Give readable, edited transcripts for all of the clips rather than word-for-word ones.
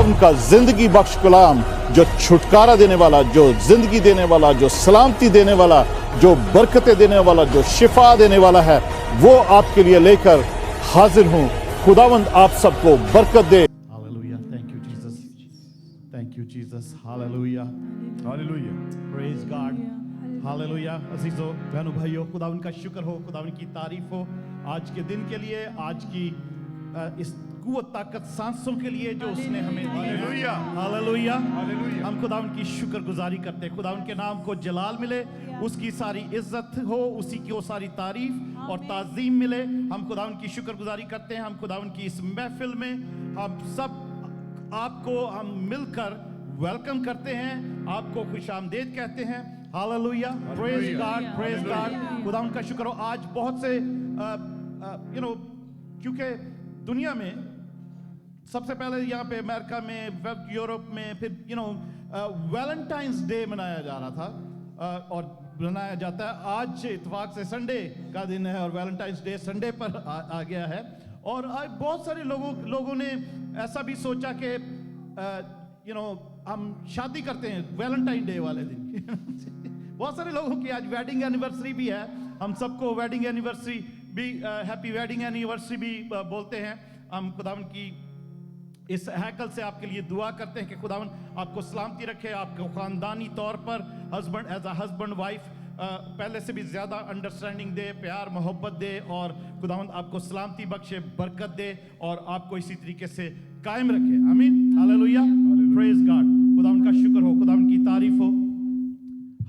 खुदावन का जिंदगी बख्श कलाम, जो छुटकारा देने वाला, जो जिंदगी देने वाला, जो सलामती देने वाला, जो बरकतें देने वाला, जो शिफा देने वाला है, वो आपके लिए लेकर हाजिर हूँ। खुदावंद आप सबको बरकत दे। Hallelujah. Thank you, Jesus. Thank you, Jesus. Hallelujah. Hallelujah. Praise God. Hallelujah. अजीजों, बहनों, भाइयों, खुदावन का शुक्र हो, खुदावन की तारीफ हो आज के दिन के लिए, आज की इस कुव्वत ताकत सांसों के लिए जो उसने हमें दी है। हालेलुया। हालेलुया। हालेलुया। हम खुदावन की शुक्रगुजारी करते हैं, खुदावन के नाम को जलाल मिले, उसकी सारी इज्जत हो, उसी की वो सारी तारीफ और ताज़ीम मिले। हम खुदावन की शुक्रगुजारी करते हैं। हम खुदावन की इस महफिल में हम सब आपको हम मिलकर वेलकम करते हैं, आपको खुशामदीद कहते हैं। Hallelujah. Praise God, praise God. खुदावन का शुक्र हो। आज बहुत से क्योंकि दुनिया में सबसे पहले यहाँ पे अमेरिका में, यूरोप में, फिर वैलेंटाइंस डे मनाया जा रहा था और मनाया जाता है। आज इत्तेफाक से संडे का दिन है और वैलेंटाइंस डे संडे पर आ गया है। और आज बहुत सारे लोगों ने ऐसा भी सोचा कि हम शादी करते हैं वैलेंटाइन डे वाले दिन। बहुत सारे लोगों की आज वेडिंग एनिवर्सरी भी है। हम सबको वेडिंग एनिवर्सरी भी, हैप्पी वेडिंग एनिवर्सरी भी बोलते हैं। हम खुदावन की इस हैकल से आपके लिए दुआ करते हैं कि खुदावन आपको सलामती रखे, आपको ख़ानदानी तौर पर husband as a husband wife पहले से भी ज़्यादा अंडरस्टैंडिंग दे, प्यार मोहब्बत दे और खुदावन आपको सलामती बख्शे, बरकत दे और आपको इसी तरीके से कायम रखे। आमीन। हालेलुया। Praise God. खुदावन का शुक्र हो, खुदावन की तारीफ हो।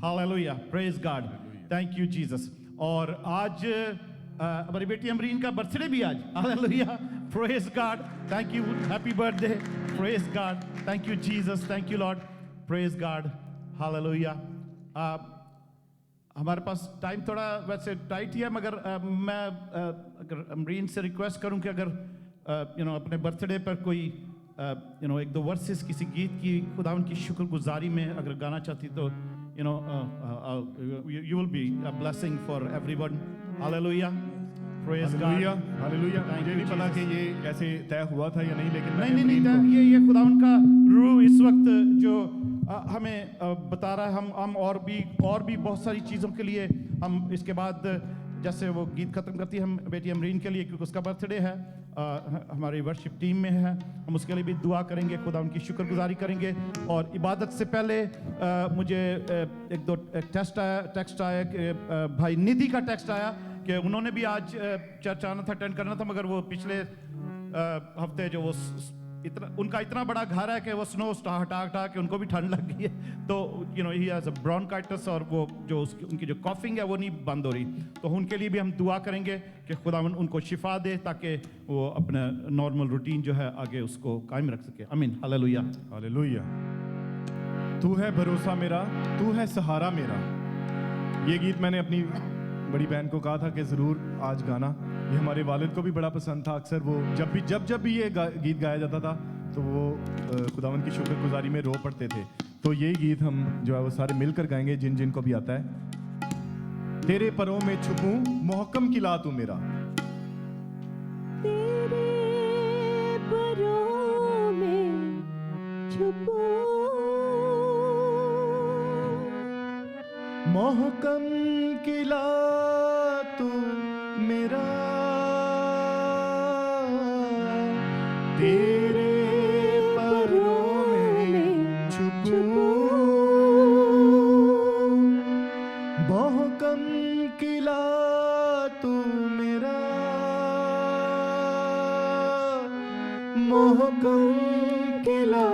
Hallelujah. Praise God. Thank you Jesus. और आज हमारी बेटी अमरीन का बर्थडे भी आज। Hallelujah. Praise God. Thank you. Happy birthday. Praise God. Thank you Jesus. Thank you Lord. Praise God. Hallelujah. हमारे पास टाइम थोड़ा वैसे टाइट ही है, मगर मैं अगर अमरीन से रिक्वेस्ट करूं कि अगर अपने बर्थडे पर कोई एक दो वर्सेस किसी गीत की खुदावन की शुक्रगुजारी में अगर गाना चाहती तो you will be a blessing for everyone. Hallelujah. Praise God. Hallelujah. मुझे नहीं पता कि ये कैसे तय हुआ था या नहीं, लेकिन नहीं, ये खुदावन का रूह इस वक्त जो हमें बता रहा है। हम और भी बहुत सारी चीज़ों के लिए हम इसके बाद जैसे वो गीत ख़त्म करती है, हम बेटी अमरीन के लिए, क्योंकि उसका बर्थडे है, हमारी वर्शिप टीम में है, हम उसके लिए भी दुआ करेंगे, खुदा उनकी शुक्रगुजारी करेंगे। और इबादत से पहले मुझे एक दो टेक्स्ट आया कि भाई निधि का टेक्स्ट आया कि उन्होंने भी आज चर्च आना था, अटेंड करना था, मगर वो पिछले हफ्ते जो वो उनका इतना बड़ा घर है कि वो स्नो हटा के उनको भी ठंड लग गई है, तो ही हैज अ ब्रोंकाइटिस और वो जो उनकी जो कॉफिंग है वो नहीं बंद हो रही। तो उनके लिए भी हम दुआ करेंगे कि खुदावन उनको शिफा दे ताकि वो अपना नॉर्मल रूटीन जो है आगे उसको कायम रख सके। आमीन। हालेलुया। हालेलुया। तू है भरोसा मेरा, तू है सहारा मेरा। ये गीत मैंने अपनी बड़ी बहन को कहा था कि ज़रूर आज गाना। ये हमारे वालिद को भी बड़ा पसंद था। अक्सर वो जब भी ये गीत गाया जाता था तो वो खुदावन की शुक्रगुजारी में रो पड़ते थे। तो यही गीत हम जो है वो सारे मिलकर गाएंगे, जिन को भी आता है। तेरे परों में छुपूं मोहकम किला तू मेरा। तेरे परों में छुपूं मोहकम किला तू मेरा, तेरे परों में छुपूं मोहकम किला तू मेरा, मोहकम किला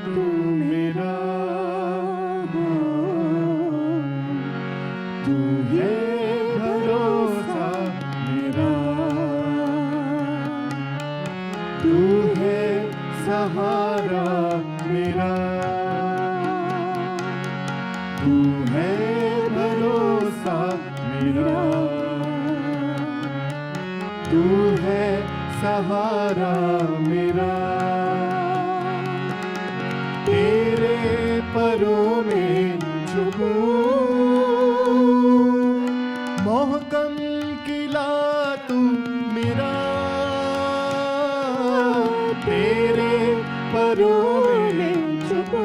तू मेरा। तू है भरोसा मेरा, तू है सहारा मेरा, तू है भरोसा मेरा, तू है सहारा मेरा। तेरे परों में छुपूं मोहकम किला तू मेरा, तेरे पर परों में छुपो,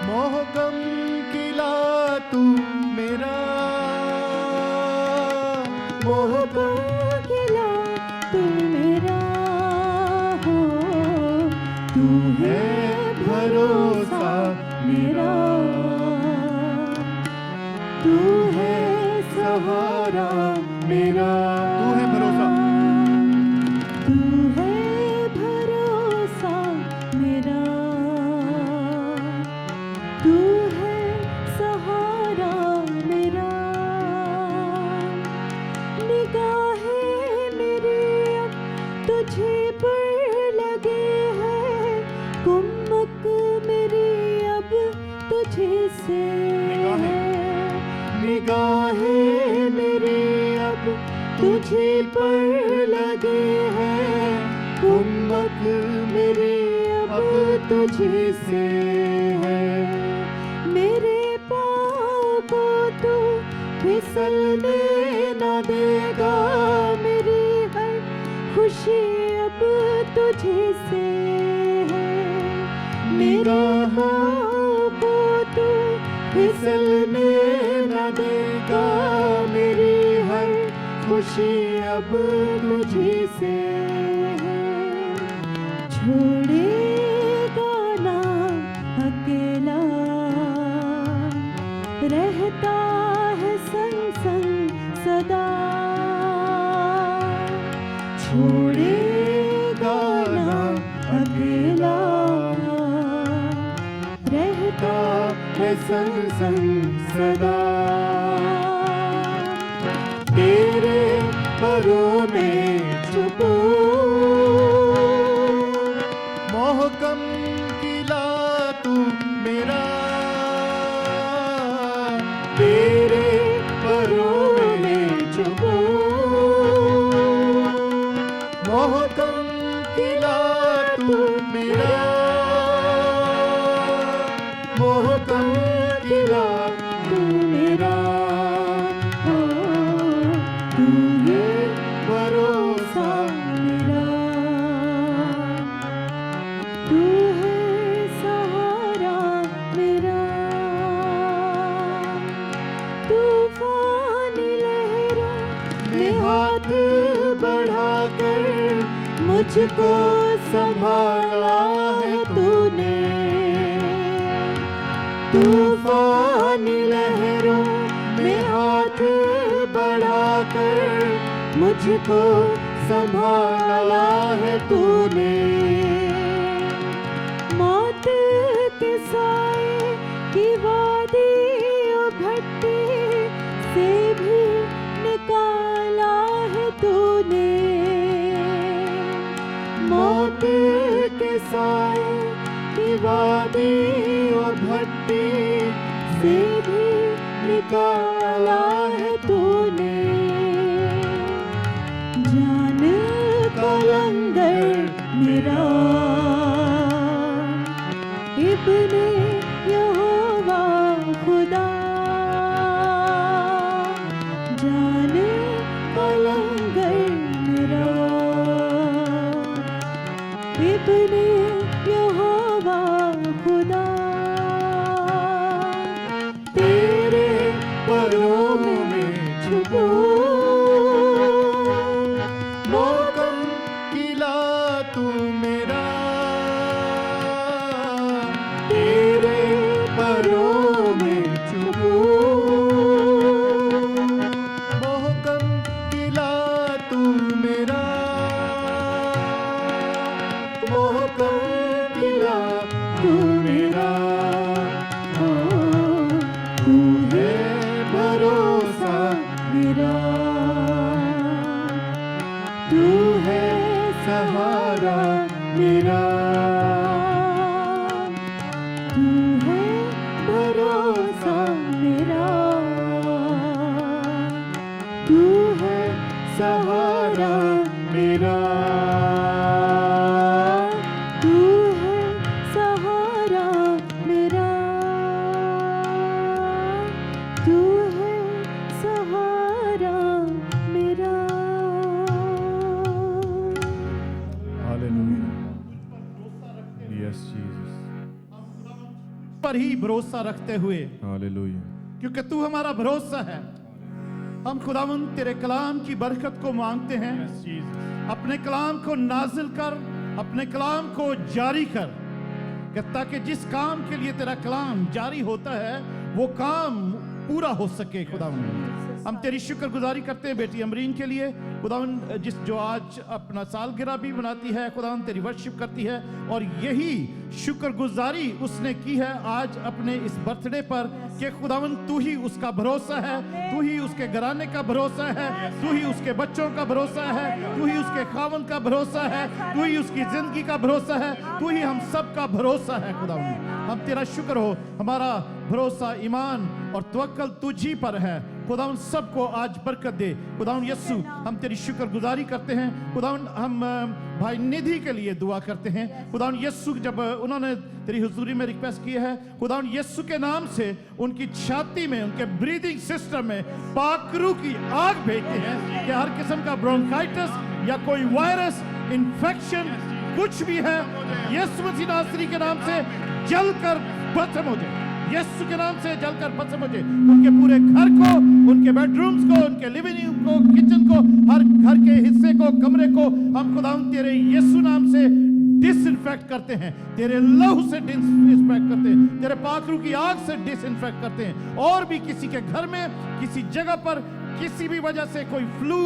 मोहकम किला तू मेरा, मोहकम खिला तू मेरा हो, तू है भरोसा मेरा, तू है सहारा मेरा, तू है भरोसा, तू है भरोसा मेरा, तू है सहारा मेरा। निगाहें मेरी अब तुझे पर लगे है, कुम्मक मेरी अब तुझे से है, निगाहें मेरी अब तुझे पर लगे है, कुम्मक मेरी अब तुझे से है। मेरे पाँव को तू फिसलने न देगा, मेरी हर खुशी अब तुझे से है, मेरे पाँव को तू फिसलने न देगा, मेरी हर खुशी अब तुझे से है। छोड़ेगा ना अकेला, रहता है संग संग सदा, छोड़ेगा ना अकेला, रहता है संग संग सदा। तेरे परों में छुपो, मोहकम किला तू मेरा, तेरे परों में छुपो, मोहकम किला तू मेरा, मोहकम खिला तू मेरा हो, तू है भरोसा मेरा, तू है सहारा मेरा। तूफानी लहरों में हाथ बढ़ाकर मुझको संभाला है तूने, तूफानी लहरों में हाथ बढ़ाकर मुझको संभाला है तूने। मौत के साए की वादी और भट्टी से भी निकाला है तूने, मौत के साए की वादी और भट्टी से भी निकाला है तूने। जान का लंगर मेरा इब्ने यहोवा खुदा, जान का लंगर मेरा इब्ने यहोवा खुदा। तेरे परों में छुपो, मोहकम किला तू मेरा, तेरे परों में छुपो, मोहकम किला तू मेरा, मोहकम खिला तू मेरा हो, तू है भरोसा मेरा, तू है सहारा मेरा, तू है भरोसा मेरा, तू है सहारा मेरा, तू है सहारा मेरा, तू है सहारा मेरा। हालेलुया। पर ही भरोसा रखते हुए, हालेलुया, क्योंकि तू हमारा भरोसा है, हम खुदावंद तेरे कलाम की बरकत को मांगते हैं। यस जीसस, अपने कलाम को नाजिल कर, अपने कलाम को जारी कर, कि ताकि जिस काम के लिए तेरा कलाम जारी होता है वो काम पूरा हो सके। खुदावंद हम तेरी शुक्रगुजारी करते हैं बेटी अमरीन के लिए, खुदावंद जो आज अपना सालगिरह भी मनाती है, खुदावंद तेरी वर्शिप करती है, और यही शुक्रगुजारी उसने की है आज अपने इस बर्थडे पर, कि खुदावंद तू ही उसका भरोसा है, तू ही उसके घराने का भरोसा है, तू ही उसके बच्चों का भरोसा है, तू ही उसके खावंद का भरोसा है, तू ही उसकी जिंदगी का भरोसा है, तू ही हम सब का भरोसा है। खुदावंद हम तेरा शुक्र हो, हमारा भरोसा, ईमान और तवक्कल तुझी पर है। खुदावंद सबको आज बरकत दे। खुदावंद यस्सु हम तेरी शुक्रगुजारी करते हैं। खुदावंद हम भाई निधि के लिए दुआ करते हैं। खुदावंद यस्सु जब उन्होंने तेरी हुजूरी में रिक्वेस्ट की है, खुदावंद यस्सु के नाम से उनकी छाती में, उनके ब्रीदिंग सिस्टम में पाकरू की आग भेजते हैं कि हर किस्म का ब्रोंकाइटिस या कोई वायरस इन्फेक्शन कुछ भी है, यीशु मसीह नासरी के नाम से जलकर भस्म हो जाए, यीशु के नाम से जलकर भस्म हो जाए। उनके पूरे घर को, उनके बेडरूम्स को, उनके लिविंग रूम को, किचन को, हर घर के हिस्से को, कमरे को हम खुदावंद तेरे यीशु नाम से डिसइंफेक्ट करते हैं, तेरे लहू से डिसइंफेक्ट करते हैं, तेरे पाखरू की आग से डिसइंफेक्ट करते हैं। और भी किसी के घर में, किसी जगह पर किसी भी वजह से कोई फ्लू,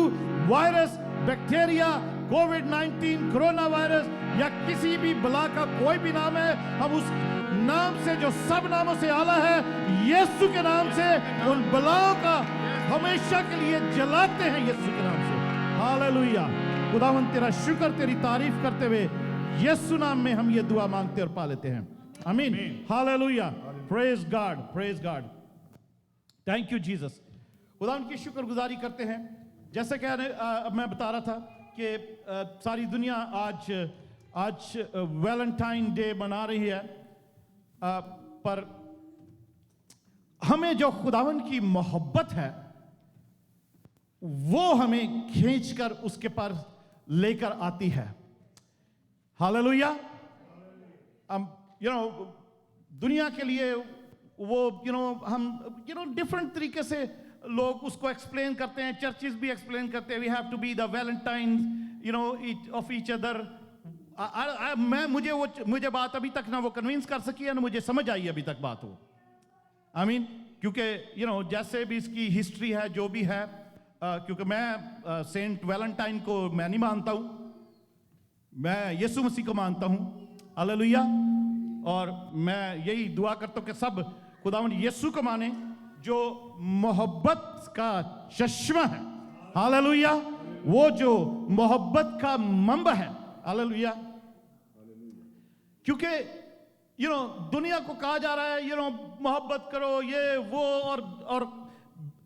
वायरस, बैक्टीरिया, कोविड-19, कोरोना वायरस या किसी भी बला का कोई भी नाम है, हम उस नाम से जो सब नामों से आला है, यीशु के नाम से उन बलाओं का हमेशा के लिए जलाते हैं यीशु के नाम से। हालेलुया। खुदावंद तेरा शुक्र, तेरी तारीफ करते हुए यीशु नाम में हम ये दुआ मांगते और पा लेते हैं, आमीन। Hallelujah, praise God, praise God, thank you Jesus. खुदावंद की शुक्रगुजारी करते हैं। जैसे कि मैं बता रहा था कि सारी दुनिया आज वैलेंटाइन डे मना रही है, पर हमें जो खुदावंद की मोहब्बत है वो हमें खींचकर उसके पर लेकर आती है। हालेलुया। दुनिया के लिए वो हम डिफरेंट तरीके से लोग उसको एक्सप्लेन करते हैं, चर्चेस भी एक्सप्लेन करते हैं, we have to be the valentine of each other. मुझे बात अभी तक ना वो कन्विंस कर सकी है, ना मुझे समझ आई अभी तक बात वो, आई मीन, क्योंकि जैसे भी इसकी हिस्ट्री है, जो भी है, क्योंकि मैं सेंट वैलेंटाइन को मैं नहीं मानता हूं, मैं यीशु मसीह को मानता हूं। हालेलुया। और मैं यही दुआ करता हूं कि सब खुदावंद यीशु को माने, जो मोहब्बत का चश्मा है। हालेलुया। वो जो मोहब्बत का मंबा है। हालेलुया। क्योंकि दुनिया को कहा जा रहा है मोहब्बत करो, ये वो, और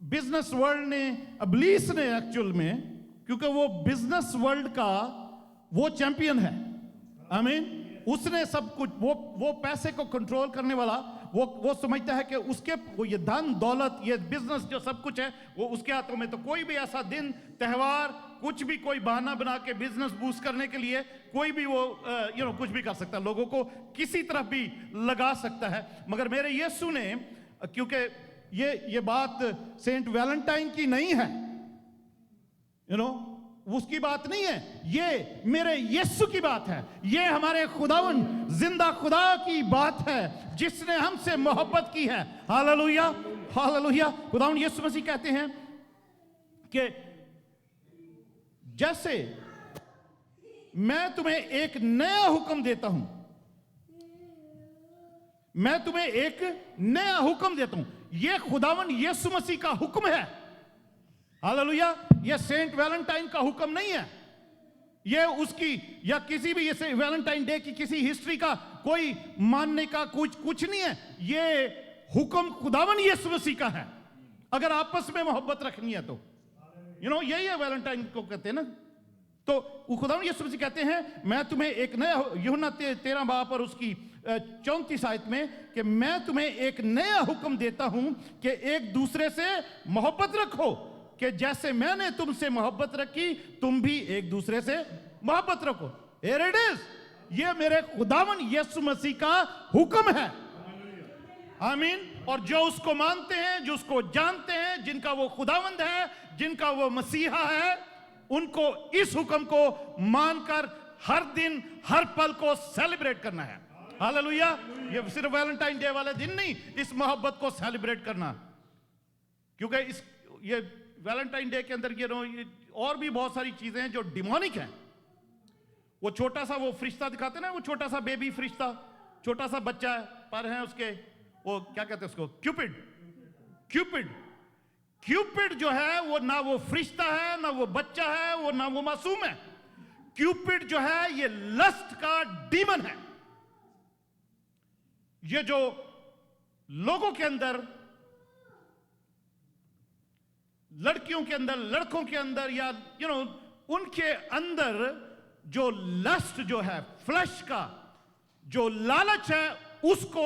बिजनेस वर्ल्ड ने, इब्लीस ने एक्चुअल में, क्योंकि वो बिजनेस वर्ल्ड का वो चैंपियन है, आमीन, उसने सब कुछ, वो पैसे को कंट्रोल करने वाला, वो समझता है कि उसके वो ये धन दौलत, ये बिजनेस जो सब कुछ है वो उसके हाथों में। तो कोई भी ऐसा दिन, त्यौहार, कुछ भी कोई बहाना बना के बिजनेस बूस्ट करने के लिए कोई भी वो कुछ भी कर सकता है, लोगों को किसी तरफ भी लगा सकता है। मगर मेरे यीशु ने, क्योंकि ये बात सेंट वैलेंटाइन की नहीं है, उसकी बात नहीं है, ये मेरे यीशु की बात है, ये हमारे खुदावंद जिंदा खुदा की बात है, जिसने हमसे मोहब्बत की है। Hallelujah, hallelujah. खुदावंद यीशु मसीह कहते हैं कि जैसे मैं तुम्हें एक नया हुक्म देता हूं, मैं तुम्हें एक नया हुक्म देता हूं, ये खुदावंद यीशु मसीह का हुक्म है। हालेलुया। ये सेंट वैलेंटाइन का हुक्म नहीं है, ये उसकी या किसी भी ऐसे वैलेंटाइन डे की किसी हिस्ट्री का कोई मानने का कुछ नहीं है। ये हुक्म खुदावंद यीशु मसीह का है, अगर आपस में मोहब्बत रखनी है तो। यही है वैलेंटाइन को कहते हैं ना। तो खुदावंद यीशु मसीह कहते हैं, मैं तुम्हें एक नया, यूहन्ना 13 बाब और उसकी 34 आयत में, कि मैं तुम्हें एक नया हुक्म देता हूं कि एक दूसरे से मोहब्बत रखो, कि जैसे मैंने तुमसे मोहब्बत रखी तुम भी एक दूसरे से मोहब्बत रखो। Here it is, ये मेरे खुदावंद यीशु मसीह का हुक्म है। आमीन। और जो उसको मानते हैं, जो उसको जानते हैं, जिनका वो खुदावंद है, जिनका वो मसीहा है, उनको इस हुक्म को मानकर हर दिन हर पल को सेलिब्रेट करना है। हालेलुया। ये सिर्फ वैलेंटाइन डे वाले दिन नहीं, इस मोहब्बत को सेलिब्रेट करना, क्योंकि ये वैलेंटाइन डे के अंदर ये और भी बहुत सारी चीजें हैं जो डिमोनिक हैं। वो छोटा सा वो फरिश्ता दिखाते ना, वो छोटा सा बेबी फरिश्ता, छोटा सा बच्चा है, पर है उसके वो क्या कहते हैं उसको, क्यूपिड। क्यूपिड क्यूपिड जो है वो ना वो फरिश्ता है, ना वो बच्चा है, वो ना वो मासूम है। क्यूपिड जो है ये लस्ट का डीमन है। ये जो लोगों के अंदर, लड़कियों के अंदर, लड़कों के अंदर, या उनके अंदर जो लस्ट जो है, फ्लैश का जो लालच है, उसको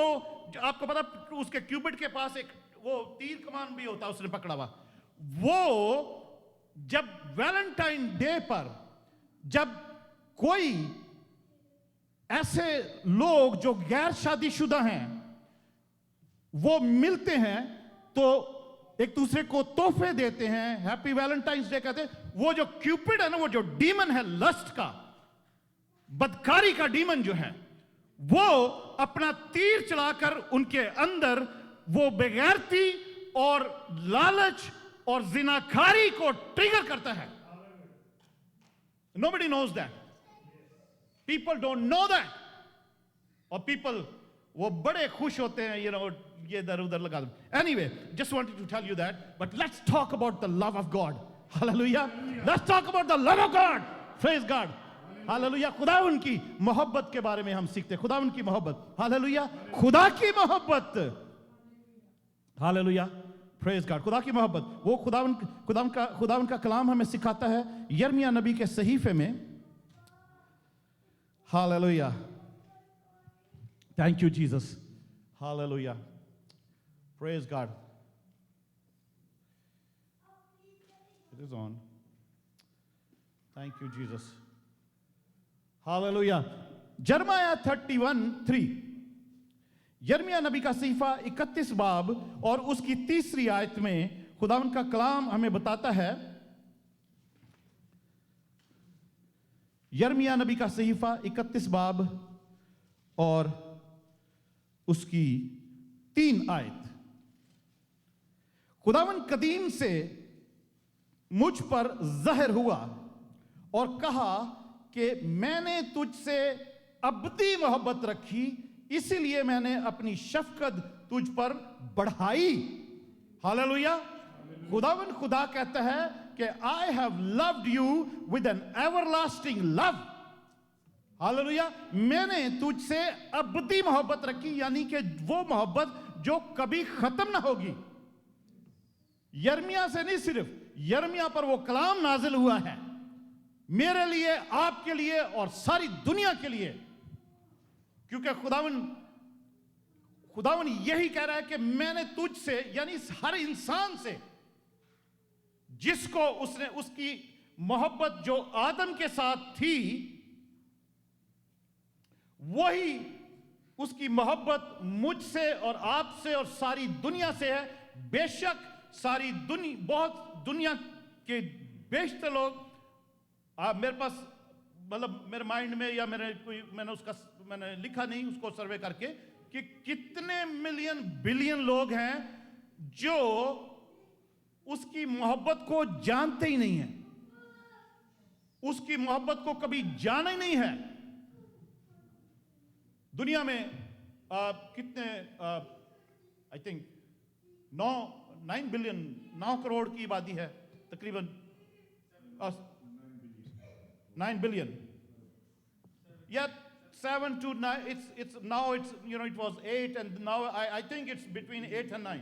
आपको पता, उसके क्यूबिड के पास एक वो तीर कमान भी होता है, उसने पकड़ा हुआ। वो जब वैलेंटाइन डे पर जब कोई ऐसे लोग जो गैर शादीशुदा हैं वो मिलते हैं तो एक दूसरे को तोहफे देते हैं, हैप्पी वैलेंटाइंस डे कहते हैं। वो जो क्यूपिड है ना, वो जो डीमन है लस्ट का, बदकारी का डीमन जो है, वो अपना तीर चलाकर उनके अंदर वो बेगैरती और लालच और जिनाकारी को ट्रिगर करता है। Nobody knows that. People don't know that. और people वो बड़े खुश होते हैं, ये इधर उधर लगा दो। Anyway, just wanted to tell you that, but let's talk about the love of God. Hallelujah. Let's talk about the love of God. Praise God. Hallelujah. खुदावन की मोहब्बत के बारे में हम सीखते हैं। खुदावन की मोहब्बत, हालेलुया, खुदा की मोहब्बत, हालेलुया, प्रेज गॉड। खुदा की मोहब्बत, वो खुदावन का कलाम हमें सिखाता है यिर्मयाह नबी के सहीफे में। Hallelujah, thank you Jesus, hallelujah, praise God. It is on, thank you Jesus, hallelujah. यिर्मयाह 31:3, यिर्मयाह नबी का सहीफा 31 बाब और उसकी 3री आयत में खुदावन का कलाम हमें बताता है। यिर्मयाह नबी का सहीफा 31 बाब और उसकी 3 आयत। खुदावन कदीम से मुझ पर ज़ाहिर हुआ और कहा कि मैंने तुझसे अबदी मोहब्बत रखी, इसीलिए मैंने अपनी शफकत तुझ पर बढ़ाई। हालेलुया। खुदावन खुदा कहता है कि I have loved you with an everlasting love. Hallelujah. मैंने तुझसे अबदी मोहब्बत रखी, यानी कि वो मोहब्बत जो कभी खत्म ना होगी। यिर्मयाह से नहीं, सिर्फ यिर्मयाह पर वो कलाम नाजिल हुआ है, मेरे लिए, आपके लिए और सारी दुनिया के लिए, क्योंकि खुदावन यही कह रहा है कि मैंने तुझसे, यानी हर इंसान से जिसको उसने, उसकी मोहब्बत जो आदम के साथ थी, वही उसकी मोहब्बत मुझसे और आपसे और सारी दुनिया से है। बेशक सारी दुनिया, बहुत दुनिया के बेशतर लोग, मेरे पास मतलब मेरे माइंड में या मैंने लिखा नहीं उसको सर्वे करके कि कितने मिलियन बिलियन लोग हैं जो उसकी मोहब्बत को जानते ही नहीं हैं, उसकी मोहब्बत को कभी जाना ही नहीं है। दुनिया में कितने, आई थिंक 9 करोड़ की आबादी है तकरीबन, 9 billion. Yet 7 to 9. It's now it's it was 8 and now I think it's between 8 and 9.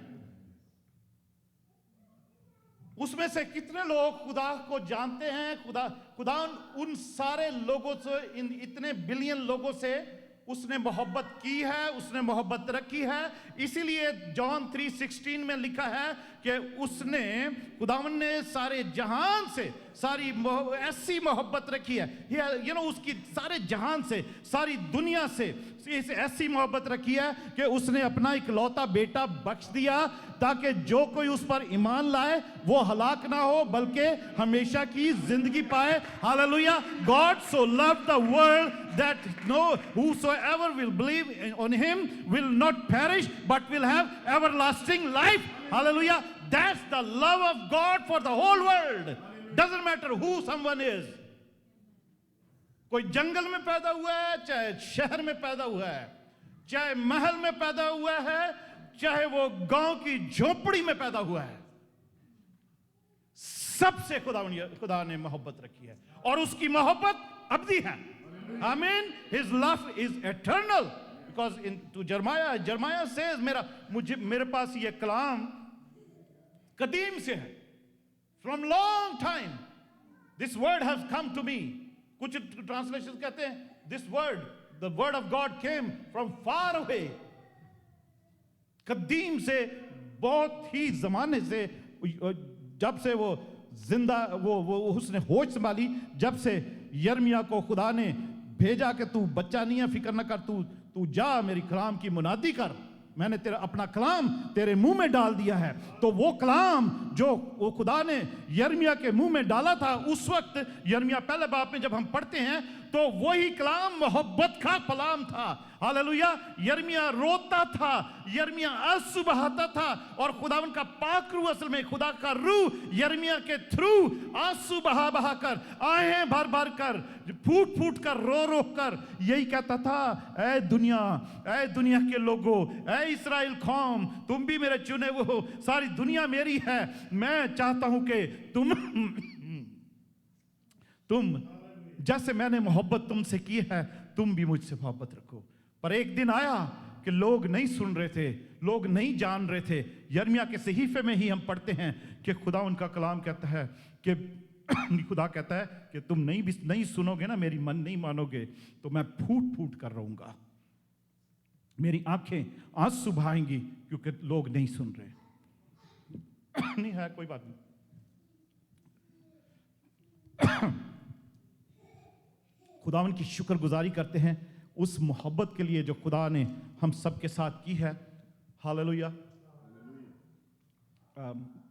उसमें से कितने लोग खुदा को जानते हैं? खुदा उन सारे लोगों से, इन इतने बिलियन लोगों से उसने मोहब्बत की है, उसने मोहब्बत रखी है। इसीलिए जॉन 3:16 में लिखा है कि उसने, खुदावन ने सारे जहान से सारी ऐसी मोहब्बत रखी है, उसकी सारे जहान से, सारी दुनिया से, इस ऐसी मोहब्बत रखी है कि उसने अपना इकलौता बेटा बख्श दिया ताकि जो कोई उस पर ईमान लाए वो हलाक ना हो बल्कि हमेशा की जिंदगी पाए। Hallelujah. God so loved the world that whosoever will believe on him will not perish but will have everlasting life. Hallelujah. That's the love of God for the whole world. Doesn't matter who someone is. कोई जंगल में पैदा हुआ है, चाहे शहर में पैदा हुआ है, चाहे महल में पैदा हुआ है, चाहे वो गांव की झोपड़ी में पैदा हुआ है, सबसे खुदा ने मोहब्बत रखी है और उसकी मोहब्बत अबदी है। आमीन। His love is eternal because to Jeremiah says मेरे पास ये कलाम कदीम से है, from long time this word has come to me. कुछ ट्रांसलेशन कहते हैं this word, the word of God came from far away. कदीम से, बहुत ही जमाने से, जब से वो जिंदा वो उसने होश संभाली, जब से यर्मिया को खुदा ने भेजा कि तू बच्चा नहीं है, फिक्र न कर, तू जा मेरी कलाम की मुनादी कर, मैंने तेरा अपना कलाम तेरे मुंह में डाल दिया है। तो वो कलाम जो वो खुदा ने यर्मिया के मुंह में डाला था, उस वक्त यर्मिया पहले बाब में जब हम पढ़ते हैं तो वही कलाम मोहब्बत का कलाम था। हालेलुया। यर्मिया रोता था, यर्मिया आंसू बहाता था और खुदावन का पाक रूह, असल में खुदा का रूह यर्मिया के थ्रू आंसू बहा कर, आहें भर भर कर, फूट फूट कर, रो कर यही कहता था, ऐ दुनिया के लोगों, ऐ इस्राएल कौम, तुम भी मेरे चुने हुए हो, सारी दुनिया मेरी है, मैं चाहता हूं कि तुम जैसे मैंने मोहब्बत तुमसे की है तुम भी मुझसे मोहब्बत रखो। पर एक दिन आया कि लोग नहीं सुन रहे थे, लोग नहीं जान रहे थे। यर्मिया के सहीफे में ही हम पढ़ते हैं कि खुदा उनका कलाम कहता है कि खुदा कहता है कि तुम नहीं सुनोगे ना, मेरी मन नहीं मानोगे तो मैं फूट फूट कर रहूंगा, मेरी आंखें आंसू बहाएंगी क्योंकि लोग नहीं सुन रहे। नहीं है, कोई बात नहीं। खुदावन की शुक्रगुजारी करते हैं उस मोहब्बत के लिए जो खुदा ने हम सब के साथ की है। Hallelujah.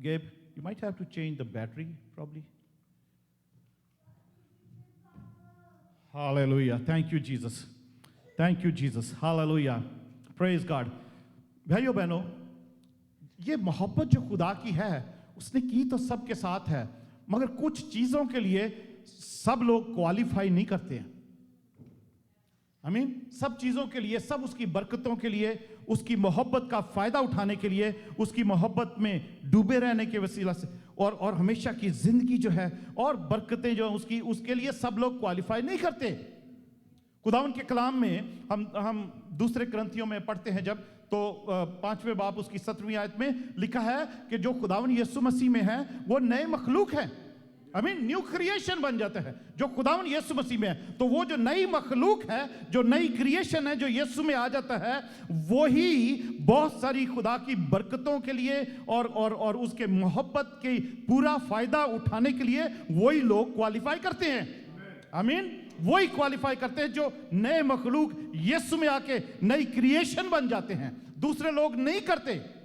Gabe, you might have to change the battery probably. Hallelujah. Thank you Jesus. Thank you Jesus. Hallelujah. Praise God. भाइयों बहनों, ये मोहब्बत जो खुदा की है उसने की तो सबके साथ है, मगर कुछ चीजों के लिए सब लोग क्वालिफाई नहीं करते हैं। सब चीजों के लिए, सब उसकी बरकतों के लिए, उसकी मोहब्बत का फायदा उठाने के लिए, उसकी मोहब्बत में डूबे रहने के वसीला से और हमेशा की जिंदगी जो है और बरकतें जो उसके लिए सब लोग क्वालिफाई नहीं करते। खुदावन के कलाम में हम दूसरे ग्रंथियों में पढ़ते हैं जब, तो 5वें बाब उसकी 17वीं आयत में लिखा है कि जो खुदावन यीशु मसीह में है वो नए मखलूक है। न्यू क्रिएशन बन जाता है जो खुदावन यीशु मसीह में है। तो वो जो नई मखलूक है, जो नई क्रिएशन है, जो यीशु में आ जाता है, वो ही बहुत सारी खुदा की बरकतों के लिए और उसके मोहब्बत के पूरा फायदा उठाने के लिए वही लोग क्वालिफाई करते हैं। आमीन। वही क्वालिफाई करते हैं जो नए मखलूक यीशु में आके नई क्रिएशन बन जाते हैं, दूसरे लोग नहीं करते।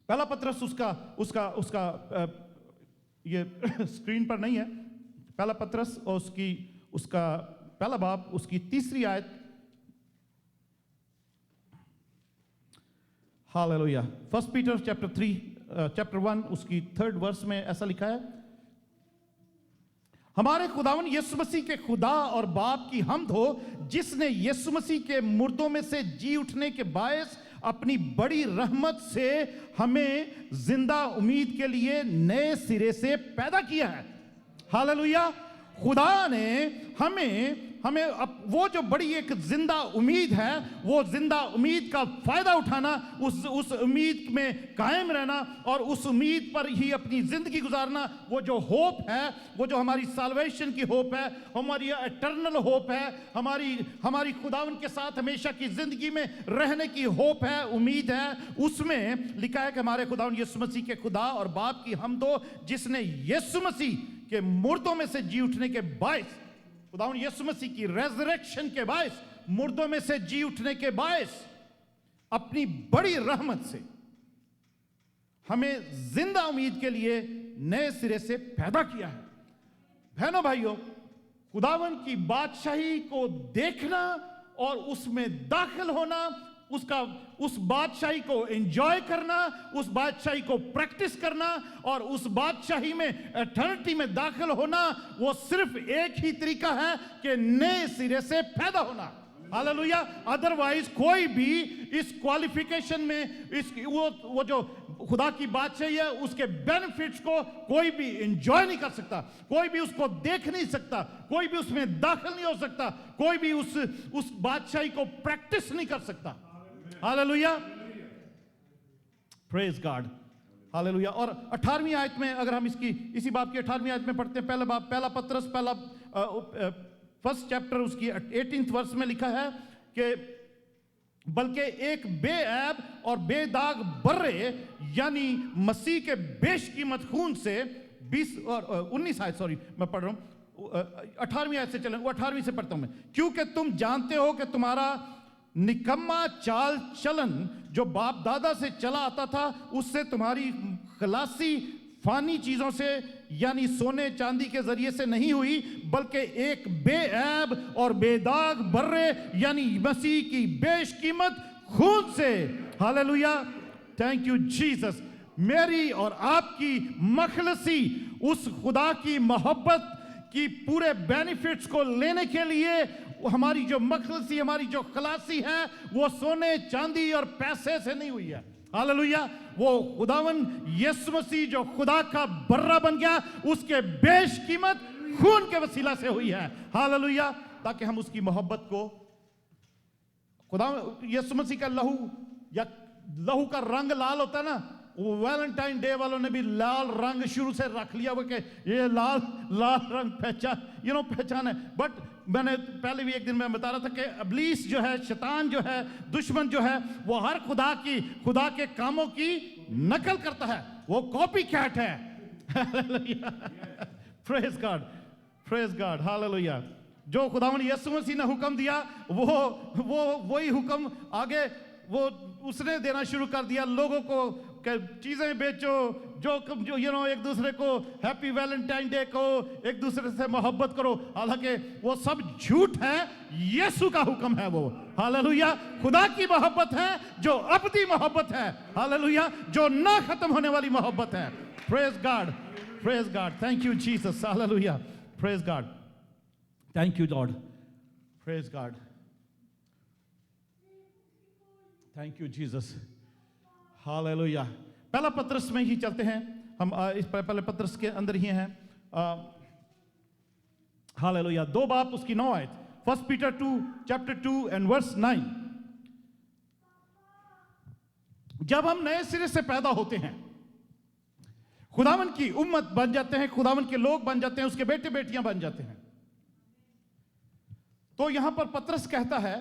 पहला पत्रस उसका ये स्क्रीन पर नहीं है। पहला पत्रस और उसका पहला बाब उसकी 3री आयत। हालेलुया। 1 पीटर चैप्टर 1 उसकी 3rd वर्स में ऐसा लिखा है, हमारे खुदावन यीशु मसीह के खुदा और बाप की हम्द हो, जिसने यीशु मसीह के मुर्दों में से जी उठने के बायस अपनी बड़ी रहमत से हमें जिंदा उम्मीद के लिए नए सिरे से पैदा किया है। हालेलुया। खुदा ने हमें वो जो बड़ी एक जिंदा उम्मीद है, वो जिंदा उम्मीद का फायदा उठाना, उस उम्मीद में कायम रहना और उस उम्मीद पर ही अपनी जिंदगी गुजारना, वो जो होप है, वो जो हमारी साल्वेशन की होप है, हमारी एटर्नल होप है, हमारी खुदावन के साथ हमेशा की जिंदगी में रहने की होप है, उम्मीद है। उसमें लिखा है कि हमारे खुदावन यीशु मसीह के खुदा और बाप की हम्द हो, जिसने यीशु मसीह के मुर्दों में से जी उठने के बायस खुदावंद यीशु मसीह की रेजरेक्शन के बायस, मुर्दों में से जी उठने के बायस, अपनी बड़ी रहमत से हमें जिंदा उम्मीद के लिए नए सिरे से पैदा किया है। बहनों भाइयों, खुदावंद की बादशाही को देखना और उसमें दाखिल होना, उस बादशाही को एंजॉय करना, उस बादशाही को प्रैक्टिस करना और उस बादशाही में एटर्निटी में दाखिल होना, वो सिर्फ एक ही तरीका है कि नए सिरे से पैदा होना। हालेलुया। अदरवाइज कोई भी इस क्वालिफिकेशन में वो जो खुदा की बादशाही है उसके बेनिफिट्स को कोई भी एंजॉय नहीं कर सकता, कोई भी उसको देख नहीं सकता, कोई भी उसमें दाखिल नहीं हो सकता, कोई भी उस बादशाही को प्रैक्टिस नहीं कर सकता। Hallelujah, praise God, hallelujah. और 18वीं आयत में अगर हम इसी बाब की 18वीं आयत में पढ़ते हैं, पहला पत्रस फर्स्ट चैप्टर उसकी 18th वर्स में लिखा है कि बल्कि एक बेऐब और बेदाग बर्रे यानी मसीह के बेशकीमत खून से 20 और 19 आयत, सॉरी मैं पढ़ रहा हूं 18वीं आयत से चलें, वो 18वीं से पढ़ता हूं मैं। क्योंकि तुम जानते हो कि तुम्हारा निकम्मा चाल चलन जो बाप दादा से चला आता था, उससे तुम्हारी खलासी फानी चीजों से यानी सोने चांदी के जरिए से नहीं हुई, बल्कि एक बेऐब और बेदाग बर्रे यानी मसीह की बेशकीमत खून से। Hallelujah, thank you Jesus. मेरी और आपकी मखलसी उस खुदा की मोहब्बत की पूरे बेनिफिट्स को लेने के लिए हमारी जो मखलसी, हमारी जो खलासी है, वो सोने चांदी और पैसे से नहीं हुई है। हालेलुया, वो खुदावन यीशु मसीह जो खुदा का बर्रा बन गया, उसके बेशकीमत खून के वसीला से हुई है। हालेलुया, ताकि हम उसकी मोहब्बत को, खुदा यीशु मसीह का लहू का रंग लाल होता है ना, वो वैलेंटाइन डे वालों ने भी लाल रंग शुरू से रख लिया वो कि ये लाल रंग पहचान है। बट मैंने पहले भी एक दिन मैं बता रहा था कि इब्लीस जो है, शैतान जो है, दुश्मन जो है, वो हर खुदा के कामों की नकल करता है, वो कॉपी कैट है। Praise God, praise God, hallelujah. जो खुदावन यीशु मसीह ने हुक्म दिया वो वही हुक्म आगे वो उसने देना शुरू कर दिया लोगों को कि चीजें बेचो, जो एक दूसरे को हैप्पी वैलेंटाइन डे को, एक दूसरे से मोहब्बत करो। हालांकि वो सब झूठ है, यीशु का हुक्म है वो। हालेलुया, खुदा की मोहब्बत है जो अबदी मोहब्बत है। हालेलुया, जो ना खत्म होने वाली मोहब्बत है। Praise God, praise God, thank you Jesus. Hallelujah, praise God, thank you Lord, praise God, thank you Jesus. Hallelujah. पहला पत्रस में ही चलते हैं हम, इस पहले पत्रस के अंदर ही हैं। हालेलुया, 2 बाब उसकी 9 आयत, 1 Peter 2 chapter 2 and verse 9। जब हम नए सिरे से पैदा होते हैं, खुदावन की उम्मत बन जाते हैं, खुदावन के लोग बन जाते हैं, उसके बेटे बेटियां बन जाते हैं, तो यहां पर पत्रस कहता है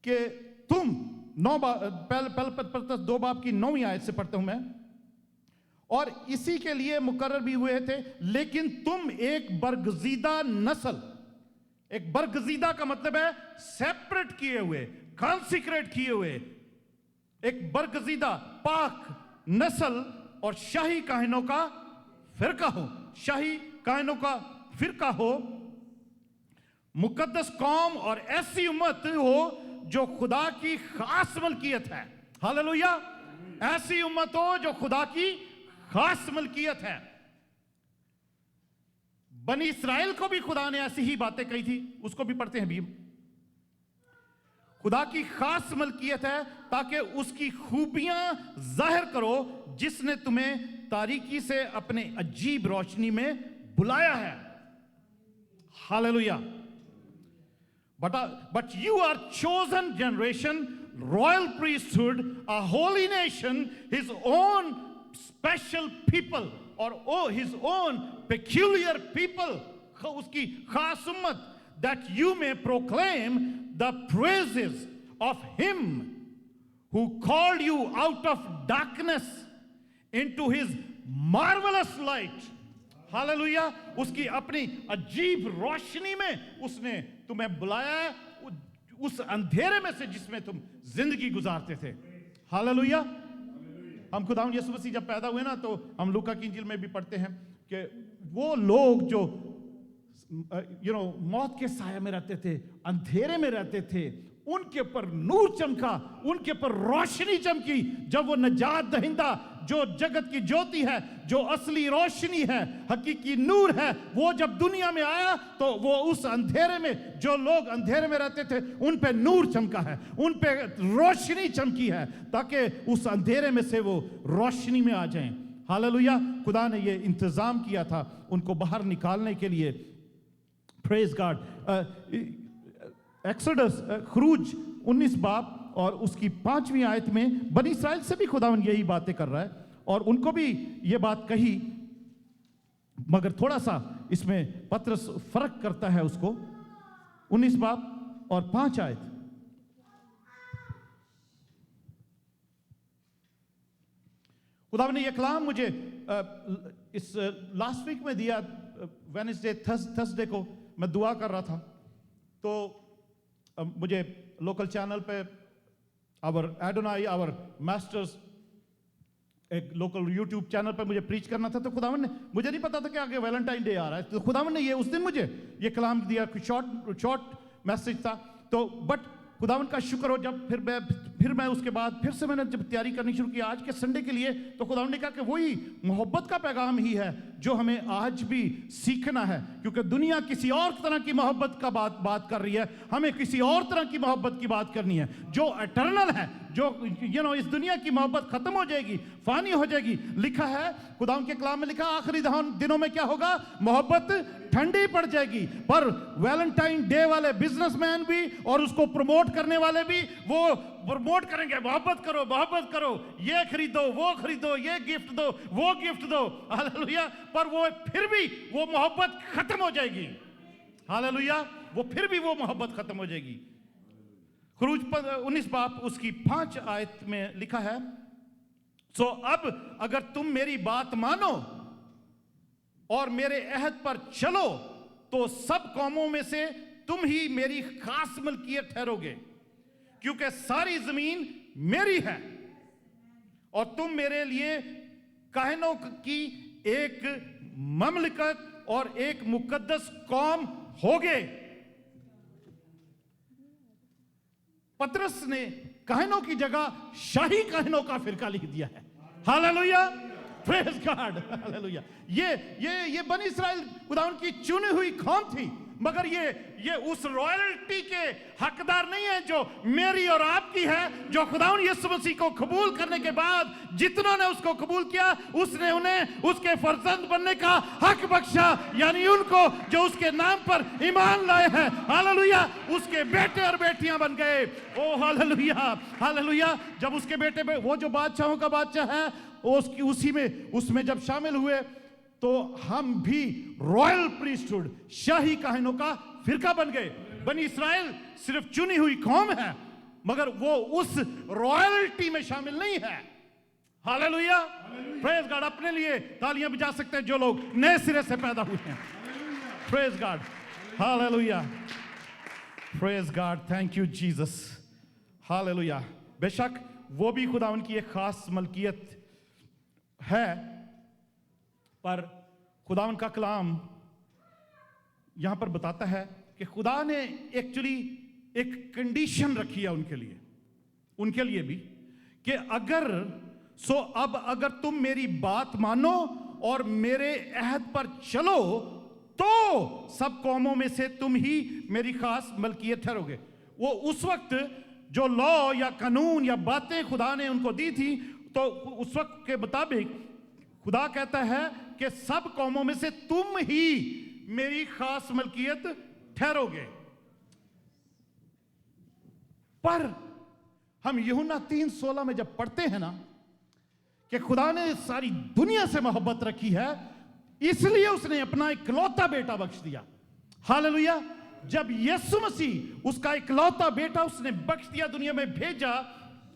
कि तुम 2 बाब की 9वीं आयत से पढ़ता हूं मैं, और इसी के लिए मुकर्रर भी हुए थे, लेकिन तुम एक बरगजीदा नस्ल, एक बरगजीदा का मतलब है सेपरेट किए हुए, कॉन्सिक्रेट किए हुए, एक बरगजीदा पाक नस्ल और शाही काहिनों का फिरका हो, शाही काहिनों का फिरका हो, मुकद्दस कौम और ऐसी उम्मत हो जो खुदा की खास मलकियत है। हालेलुया, ऐसी उम्मत हो जो खुदा की खास मलकियत है। बनी इस्राएल को भी खुदा ने ऐसी ही बातें कही थी, उसको भी पढ़ते हैं भी। खुदा की खास मलकियत है ताकि उसकी खूबियां जाहिर करो, जिसने तुम्हें तारीकी से अपने अजीब रोशनी में बुलाया है। Hallelujah. But you are chosen generation, royal priesthood, a holy nation, his own special people, or his own peculiar people, उसकी खास उम्मत, that you may proclaim the praises of him who called you out of darkness into his marvelous light. Hallelujah, उसकी अपनी अजीब रोशनी में उसने तुम्हें बुलाया है, उस अंधेरे में से जिसमें तुम जिंदगी गुजारते थे। हालेलुया। हम खुदावंद यीशु मसीह जब पैदा हुए ना, तो हम लूका की इंजील में भी पढ़ते हैं कि वो लोग जो मौत के साया में रहते थे, अंधेरे में रहते थे, उनके ऊपर नूर चमका, उनके ऊपर रोशनी चमकी। जब वो नजात दहिंदा, जो जगत की ज्योति है, जो असली रोशनी है, हकीकी नूर है, वो जब दुनिया में आया तो वो उस अंधेरे में, जो लोग अंधेरे में रहते थे, उन पे नूर चमका है, उन पे रोशनी चमकी है, ताकि उस अंधेरे में से वो रोशनी में आ जाएं। हालेलुया। खुदा ने ये इंतजाम किया था उनको बाहर निकालने के लिए। Praise God. एक्सोडस, खरूज 19 बाब और उसकी 5वीं आयत में बनी इस्राएल से भी खुदावंद यही बातें कर रहा है, और उनको भी ये बात कही, मगर थोड़ा सा इसमें पत्रस फर्क करता है उसको। 19 बाब और 5 आयत। खुदावंद ने ये कलाम मुझे इस लास्ट वीक में दिया, वेडनेसडे थर्सडे को मैं दुआ कर रहा था, तो मुझे लोकल चैनल पे आवर एडोनाई, आवर मास्टर्स, एक लोकल यूट्यूब चैनल पे मुझे प्रीच करना था। तो खुदावंद ने, मुझे नहीं पता था कि आगे वैलेंटाइन डे आ रहा है, तो खुदावंद ने ये उस दिन मुझे ये कलाम दिया, शॉर्ट मैसेज था। तो बट खुदावंद का शुक्र हो, जब फिर मैं उसके बाद फिर से मैंने जब तैयारी करनी शुरू की आज के संडे के लिए, तो खुदावंद ने कहा कि वही मोहब्बत का पैगाम ही है जो हमें आज भी सीखना है, क्योंकि दुनिया किसी और तरह की मोहब्बत का बात कर रही है, हमें किसी और तरह की मोहब्बत की बात करनी है जो एटर्नल है, जो इस दुनिया की मोहब्बत खत्म हो जाएगी, फानी हो जाएगी। लिखा है खुदावंद के कलाम में, लिखा आखिरी दिनों में क्या होगा, मोहब्बत ठंडी पड़ जाएगी। पर वैलेंटाइन डे वाले बिजनेसमैन भी और उसको प्रमोट करने वाले भी वो प्रमोट करेंगे, मोहब्बत करो, मोहब्बत करो, ये खरीदो, वो खरीदो, ये गिफ्ट दो, वो गिफ्ट दो। हालेलुया। पर वो फिर भी वो मोहब्बत खत्म हो जाएगी। हालेलुया। वो फिर भी वो मोहब्बत खत्म हो जाएगी। खरूज 19 बाब उसकी 5 आयत में लिखा है, सो अब अगर तुम मेरी बात मानो और मेरे अहद पर चलो, तो सब कौमों में से तुम ही मेरी खास मलकियत ठहरोगे, क्योंकि सारी जमीन मेरी है और तुम मेरे लिए काहिनों की एक ममलकत और एक मुकद्दस कौम होगे। पतरस ने काहिनों की जगह शाही काहिनों का फिरका लिख दिया है। हालेलुया। Praise God. हालेलुया। ये बनी इस्राएल खुदावंद की चुनी हुई कौम थी, मगर ये उस रॉयल्टी के हकदार नहीं है जो मेरी और आपकी है, जो खुदावंद यीशु मसीह को कबूल करने के बाद जितनों ने उसको कबूल किया, उसने उन्हें उसके फर्जंद बनने का हक बख्शा, यानी उनको जो उसके नाम पर ईमान लाए हैं, हालेलुया, उसके बेटे और बेटियां बन गए। ओ हालेलुया, हालेलुया। जब उसके बेटे वो जो बादशाहों का बादशाह है, उसमें जब शामिल हुए, तो हम भी रॉयल प्रीस्टहुड, शाही काहिनों का फिरका बन गए। बनी इस्राएल सिर्फ चुनी हुई कौम है, मगर वो उस रॉयल्टी में शामिल नहीं है। हालेलुया। Praise God. अपने लिए तालियां बजा सकते हैं जो लोग नए सिरे से पैदा हुए हैं। Praise God. Hallelujah. Praise God. Thank you Jesus. Hallelujah. बेशक वो भी खुदावंद की एक खास मलकियत है, पर खुदावंद का कलाम यहां पर बताता है कि खुदा ने एक्चुअली एक कंडीशन रखी है उनके लिए भी, कि अगर तुम मेरी बात मानो और मेरे अहद पर चलो, तो सब कौमों में से तुम ही मेरी खास मलकियत ठहरोगे। वो उस वक्त जो लॉ या कानून या बातें खुदा ने उनको दी थी, तो उस वक्त के मुताबिक खुदा कहता है कि सब कौमों में से तुम ही मेरी खास मलकियत ठहरोगे। पर हम यूहन्ना 3:16 में जब पढ़ते हैं ना कि खुदा ने सारी दुनिया से मोहब्बत रखी है, इसलिए उसने अपना इकलौता बेटा बख्श दिया। हालेलुया। जब यीशु मसीह उसका इकलौता बेटा उसने बख्श दिया, दुनिया में भेजा,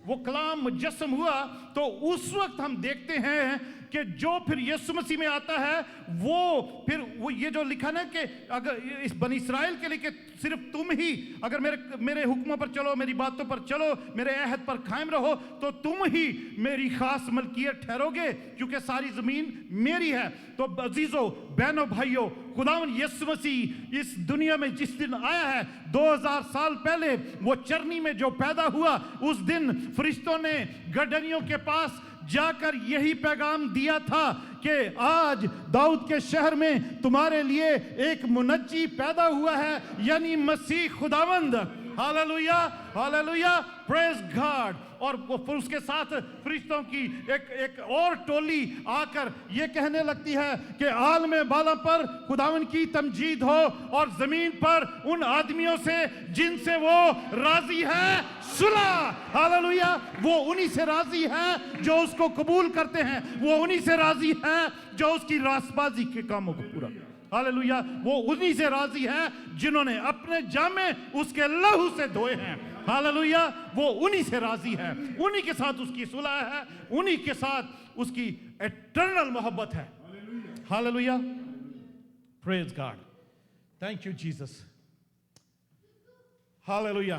वो कलाम मुजस्सम हुआ, तो उस वक्त हम देखते हैं کہ جو پھر یسوع مسیح میں آتا ہے وہ پھر وہ یہ جو لکھا نا کہ اگر اس بنی اسرائیل کے لیے کہ صرف تم ہی اگر میرے حکموں پر چلو, میری باتوں پر چلو, میرے عہد پر قائم رہو تو تم ہی میری خاص ملکیت ٹھہرو گے کیونکہ ساری زمین میری ہے. تو عزیزو, بہنوں, بھائیو, خداوند یسوع مسیح اس دنیا میں جس دن آیا ہے 2000 سال پہلے وہ چرنی میں جو پیدا ہوا, اس دن فرشتوں نے گڈریوں کے پاس جا کر یہی پیغام دیا تھا کہ آج داؤد کے شہر میں تمہارے لیے ایک منجی پیدا ہوا ہے, یعنی مسیح خداوند. Hallelujah, hallelujah, praise God. اور پھر اس کے ساتھ فرشتوں کی ایک اور ٹولی آ کر یہ کہنے لگتی ہے کہ عالم بالا پر خداوند کی تمجید ہو اور زمین پر ان آدمیوں سے جن سے وہ راضی ہے صلح. ہاللویہ, وہ انہی سے راضی ہے جو اس کو قبول کرتے ہیں, وہ انہی سے راضی ہے جو اس کی راست بازی کے کاموں کو پورا. ہاللویہ, وہ انہی سے راضی ہے جنہوں نے اپنے جامے اس کے لہو سے دھوئے ہیں. ہاللویہ, وہ انہی سے راضی ہے, انہی کے ساتھ اس کی صلح ہے, انہی کے ساتھ اس کی ایٹرنل محبت ہے. Hallelujah, praise God, thank you Jesus. Hallelujah.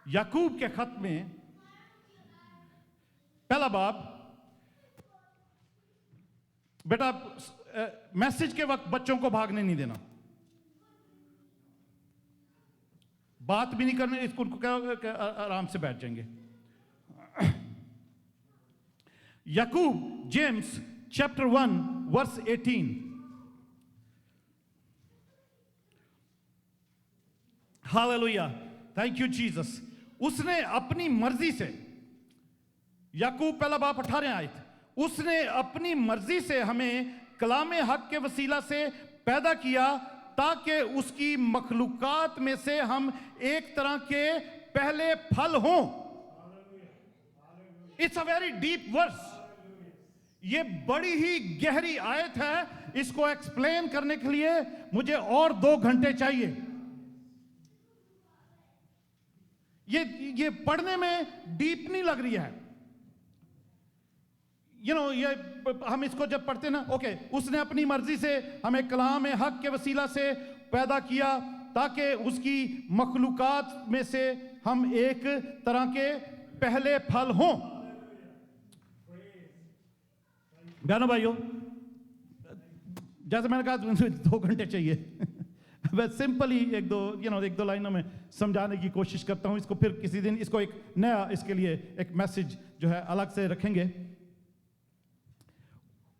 یعقوب کے خط میں پہلا باب, بیٹا میسج کے وقت بچوں کو بھاگنے نہیں دینا, بات بھی نہیں کرنے, اس کو کہو کہ آرام سے بیٹھ جائیں گے. یعقوب, James chapter 1 verse 18. Hallelujah, thank you Jesus. اس نے اپنی مرضی سے, یعقوب پہلا باب 18 آیت, اس نے اپنی مرضی سے ہمیں کلام حق کے وسیلہ سے پیدا کیا تاکہ اس کی مخلوقات میں سے ہم ایک طرح کے پہلے پھل ہوں. It's a very deep verse. یہ بڑی ہی گہری آیت ہے, اس کو ایکسپلین کرنے کے لیے مجھے اور 2 گھنٹے چاہیے. یہ پڑھنے میں ڈیپ نہیں لگ رہی ہے. یہ ہم اس کو جب پڑھتے ہیں نا, اوکے, اس نے اپنی مرضی سے ہمیں کلام حق کے وسیلہ سے پیدا کیا تاکہ اس کی مخلوقات میں سے ہم ایک طرح کے پہلے پھل ہوں. بہنوں بھائیو, جیسے میں نے کہا 2 گھنٹے چاہیے. میں سمپل ہی ایک دو لائنوں میں سمجھانے کی کوشش کرتا ہوں. اس کو پھر کسی دن اس کو ایک نیا, اس کے لیے ایک میسج جو ہے الگ سے رکھیں گے.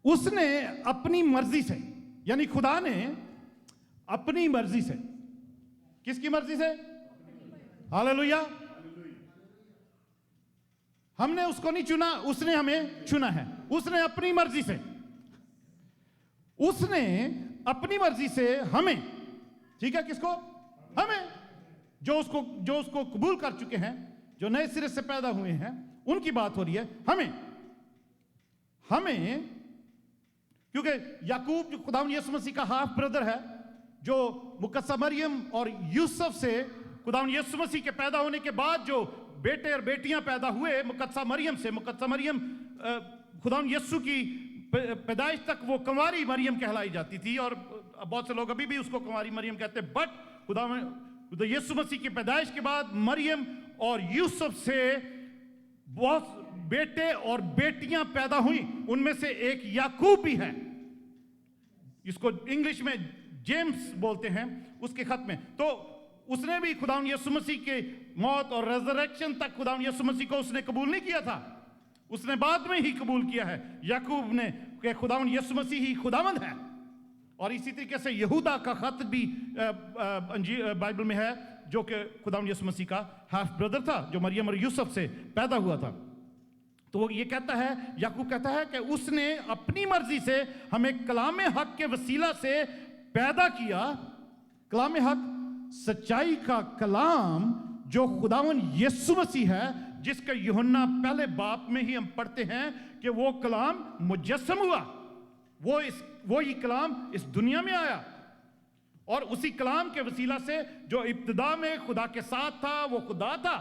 اس نے اپنی مرضی سے, یعنی خدا نے اپنی مرضی سے, کس کی مرضی سے؟ ہاللویہ. ہم نے اس کو نہیں چنا, اس نے ہمیں چنا ہے. اس نے اپنی مرضی سے, اس نے اپنی مرضی سے ہمیں, ٹھیک ہے, کس کو؟ ہمیں, جو اس کو قبول کر چکے ہیں, جو نئے سرے سے پیدا ہوئے ہیں, ان کی بات ہو رہی ہے. ہمیں کیونکہ یعقوب جو خداوند یسوع مسیح کا ہاف بردر ہے, جو مقدسہ مریم اور یوسف سے خداوند یسوع مسیح کے پیدا ہونے کے بعد جو بیٹے اور بیٹیاں پیدا ہوئے مقدسہ مریم سے, مقدسہ مریم خداوند یسوع کی پیدائش تک وہ کنواری مریم کہلائی جاتی تھی, اور بہت سے لوگ ابھی بھی اس کو کنواری مریم کہتے ہیں. بٹ خداوند یسوع مسیح کی پیدائش کے بعد مریم اور یوسف سے بہت بیٹے اور بیٹیاں پیدا ہوئیں. ان میں سے ایک یعقوب بھی ہے, اس کو انگلش میں جیمز بولتے ہیں اس کے خط میں. تو اس نے بھی خداوند یسوع مسیح کے موت اور ریزریکشن تک خداوند یسوع مسیح کو اس نے قبول نہیں کیا تھا, اس نے بعد میں ہی قبول کیا ہے یعقوب نے کہ خداوند یسوع مسیح ہی خداوند ہے. اور اسی طریقے سے یہودا کا خط بھی بائبل میں ہے, جو کہ خداوند یسوع مسیح کا ہاف بردر تھا, جو مریم اور یوسف سے پیدا ہوا تھا. تو وہ یہ کہتا ہے, یعقوب کہتا ہے کہ اس نے اپنی مرضی سے ہمیں کلام حق کے وسیلہ سے پیدا کیا. کلام حق سچائی کا کلام جو خداوند یسوع مسیح ہے, جس کا یوحنا پہلے باب میں ہی ہم پڑھتے ہیں کہ وہ کلام مجسم ہوا, وہی کلام اس دنیا میں آیا, اور اسی کلام کے وسیلہ سے جو ابتدا میں خدا کے ساتھ تھا وہ خدا تھا,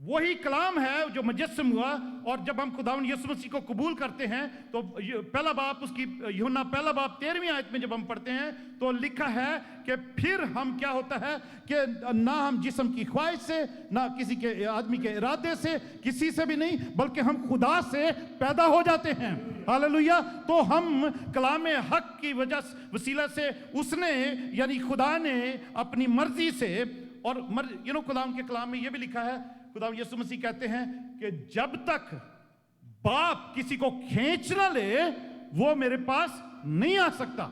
वही कलाम है जो मुजस्सम हुआ। और जब हम खुदावंद यीशु मसीह को कबूल करते हैं तो पहला बाप उसकी यूहन्ना पहला बाप 13वीं आयत में जब हम पढ़ते हैं तो लिखा है कि फिर हम क्या होता है कि ना हम जिस्म की ख्वाहिश से, ना किसी के आदमी के इरादे से, किसी से भी नहीं, बल्कि हम खुदा से पैदा हो जाते हैं। हालेलुया। तो हम कलाम हक की वसीला से उसने यानी खुदा ने अपनी मर्जी से, और खुदाम के कलाम में यह भी लिखा है, खुदाम यीशु मसीह कहते हैं कि जब तक बाप किसी को खींच ना ले वो मेरे पास नहीं आ सकता,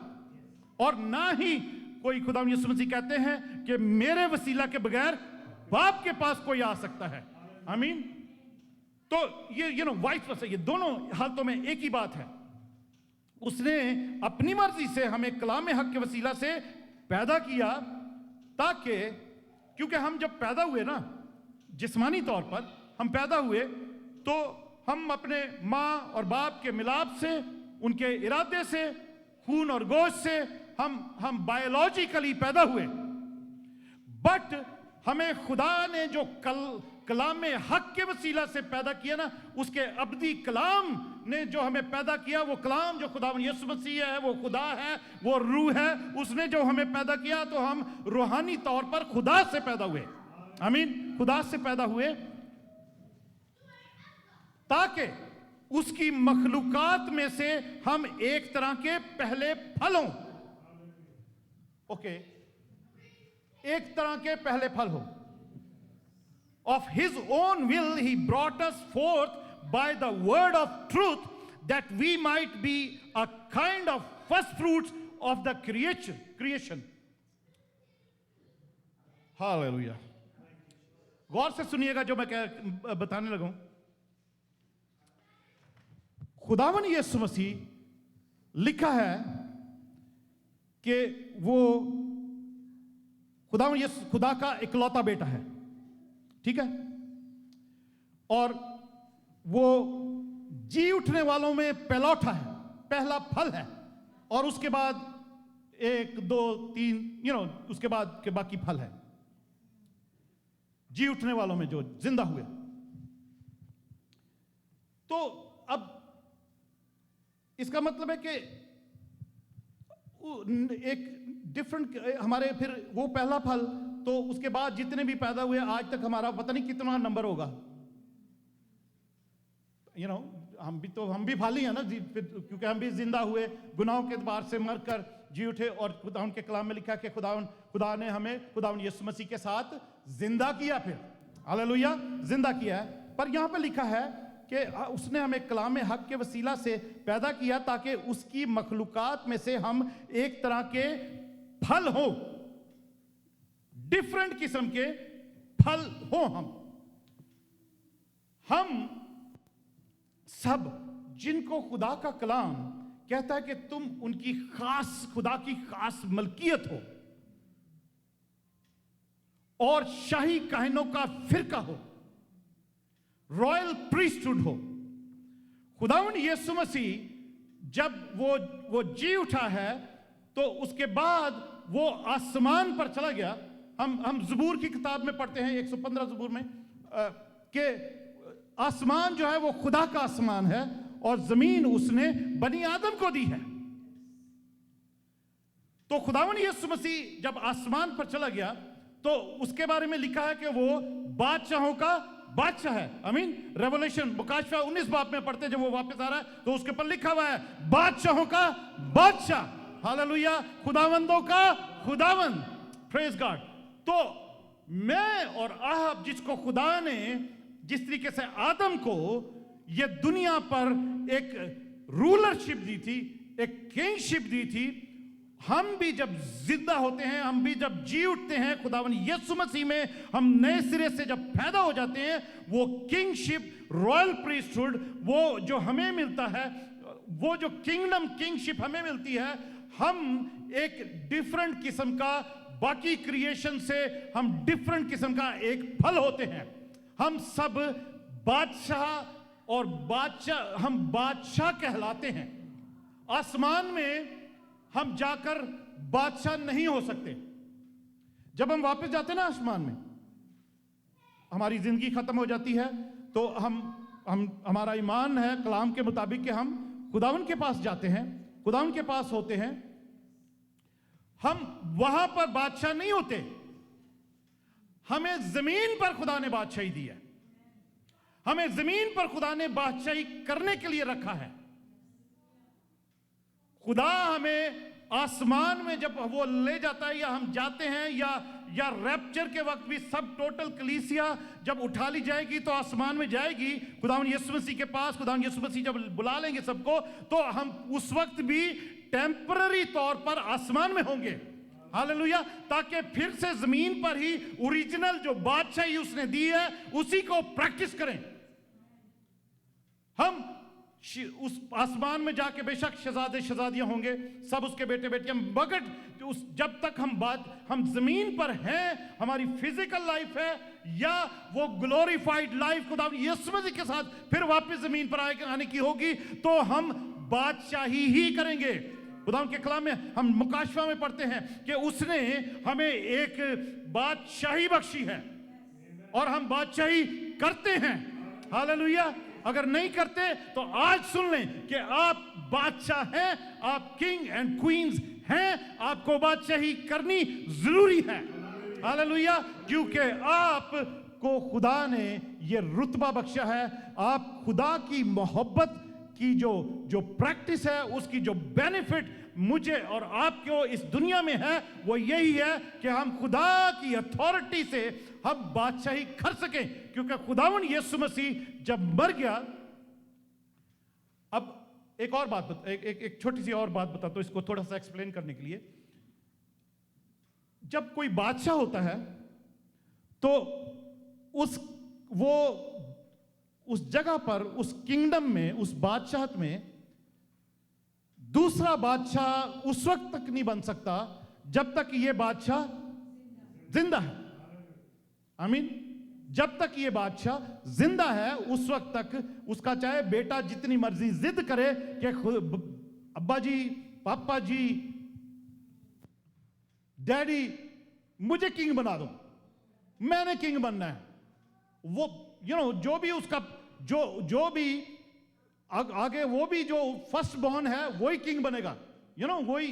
और ना ही कोई, खुदाम यीशु मसीह कहते हैं कि मेरे वसीला के बगैर बाप के पास कोई आ सकता है। आमीन। तो ये वाइस वर्सा, ये दोनों हालतों में एक ही बात है। उसने अपनी मर्जी से हमें कलाम हक के वसीला से पैदा किया, ताकि, क्योंकि हम जब पैदा हुए ना, जिस्मानी तौर पर हम पैदा हुए, तो हम अपने माँ और बाप के मिलाप से, उनके इरादे से, खून और गोश्त से हम बायोलॉजिकली पैदा हुए। बट हमें खुदा ने जो कलाम हक के वसीला से पैदा किया ना, उसके अब्दी कलाम ने जो हमें पैदा किया, वो कलाम जो खुदावंद यीशु मसीह है, वो खुदा है, वो रूह है, उसने जो हमें पैदा किया, तो हम रूहानी तौर पर खुदा से पैदा हुए। आमीन। खुदा से पैदा हुए ताकि उसकी मखलूकात में से हम एक तरह के पहले फल हों। ओके, एक तरह के पहले फल हो। Of his own will he brought us forth by the word of truth, that we might be a kind of first fruits of the creation. Hallelujah. गौर से सुनिएगा जो मैं बताने लगा हूं। खुदावंद यीशु मसीह लिखा है कि वो खुदा का इकलौता बेटा है, ठीक है, और वो जी उठने वालों में पहलौठा है, पहला फल है, और उसके बाद 1 2 3 उसके बाद के बाकी फल है, जी उठने वालों में जो जिंदा हुए। तो अब इसका मतलब है कि एक डिफरेंट हमारे फिर वो पहला फल, तो उसके बाद जितने भी पैदा हुए आज तक हमारा पता नहीं कितना नंबर होगा। हम भी फाली है ना, क्योंकि हम भी जिंदा हुए, गुनाहों के एतबार से मरकर जी उठे, और खुदावंद के कलाम में लिखा कि खुदा ने हमें खुदावंद यीशु मसीह के साथ जिंदा किया, फिर हालेलुया जिंदा किया है। पर यहां पर लिखा है कि उसने हमें कलाम हक के वसीला से पैदा किया ताकि उसकी मखलूकात में से हम एक तरह के फल हो, डिफरेंट किस्म के फल हो। हम सब जिनको खुदा का कलाम कहता है कि तुम उनकी खास, खुदा की खास मलकियत हो और शाही काहिनों का फिरका हो, रॉयल प्रीस्टहुड हो। खुदावंद यीशु मसीह जब वो जी उठा है, तो उसके बाद वो आसमान पर चला गया। हम ज़बूर की किताब में पढ़ते हैं 115 ज़बूर में कि आसमान जो है वो खुदा का आसमान है और जमीन उसने बनी आदम को दी है। तो खुदावंद यीशु मसीह जब आसमान पर चला गया तो उसके बारे में लिखा है कि वो बादशाहों का बादशाह है। आमीन। रेवलेशन मुकाशफा 19 बाब में पढ़ते, जब वो वापस आ रहा है तो उसके ऊपर लिखा हुआ है बादशाहों का बादशाह, हालेलुया, खुदावंदों का खुदावंद, प्रेज गॉड। तो मैं और आहब, जिसको खुदा ने जिस तरीके से आदम को ये दुनिया पर एक रूलरशिप दी थी, एक किंगशिप दी थी, हम भी जब जिंदा होते हैं, हम भी जब जी उठते हैं खुदावंद यीशु मसीह में, हम नए सिरे से जब पैदा हो जाते हैं, वो किंगशिप, रॉयल प्रीस्टहुड, वो जो हमें मिलता है, वो जो किंगडम, किंगशिप हमें मिलती है, हम एक डिफरेंट किस्म का, बाकी क्रिएशन से हम डिफरेंट किस्म का एक फल होते हैं। हम सब बादशाह और हम बादशाह कहलाते हैं। आसमान में हम जाकर बादशाह नहीं हो सकते। जब हम वापस जाते हैं ना आसमान में, हमारी ज़िंदगी ख़त्म हो जाती है तो हमारा ईमान है कलाम के मुताबिक कि हम खुदावन के पास जाते हैं, खुदावन के पास होते हैं। हम वहां पर बादशाह नहीं होते, हमें ज़मीन पर खुदा ने बादशाही दी है, हमें ज़मीन पर खुदा ने बादशाही करने के लिए रखा है। खुदा हमें आसमान में जब वो ले जाता है या हम जाते हैं या रैप्चर के वक्त भी सब टोटल कलीसिया जब उठा ली जाएगी तो आसमान में जाएगी खुदावन यीशु मसीह के पास। खुदावन यीशु मसीह जब बुला लेंगे सबको तो हम उस वक्त भी टेम्पररी तौर पर आसमान में होंगे। हालेलुया। ताकि फिर से जमीन पर ही ओरिजिनल जो बादशाही उसने दी है उसी को प्रैक्टिस करें। हम उस आसमान में जाके बेशक शहजादे शहजादियां होंगे, सब उसके बेटे बेटियां, मगर जब तक हम जमीन पर हैं, हमारी फिजिकल लाइफ है या वो ग्लोरीफाइड लाइफ खुदा यीशु मसीह के साथ फिर वापस जमीन पर आने की होगी तो हम बादशाही ही करेंगे। खुदा के कलाम में हम मुकाशवा में पढ़ते हैं कि उसने हमें एक बादशाही बख्शी है और हम बादशाही करते हैं। हालेलुया। अगर नहीं करते तो आज सुन लें कि आप बादशाह हैं, आप किंग एंड क्वींस हैं, आपको बादशाही करनी जरूरी है। हालेलुया। क्योंकि आपको खुदा ने ये रुतबा बख्शा है। आप खुदा की मोहब्बत की जो प्रैक्टिस है, उसकी जो बेनिफिट मुझे और आपको इस दुनिया में है वो यही है कि हम खुदा की अथॉरिटी से हम बादशाही कर सकें। क्योंकि खुदावन यीशु मसीह जब मर गया, अब एक और बात एक छोटी सी और बात बताता हूं इसको थोड़ा सा एक्सप्लेन करने के लिए। जब कोई बादशाह होता है तो उस जगह पर, उस किंगडम में, उस बादशाहत में दूसरा बादशाह उस वक्त तक नहीं बन सकता जब तक ये बादशाह जिंदा है। आमीन। जब तक ये बादशाह जिंदा है उस वक्त तक उसका चाहे बेटा जितनी मर्जी जिद करे कि अब्बा जी, पापा जी, डैडी मुझे किंग बना दो, मैंने किंग बनना है, वो जो भी उसका जो भी आगे वो भी जो फर्स्ट बॉर्न है वही किंग बनेगा। वही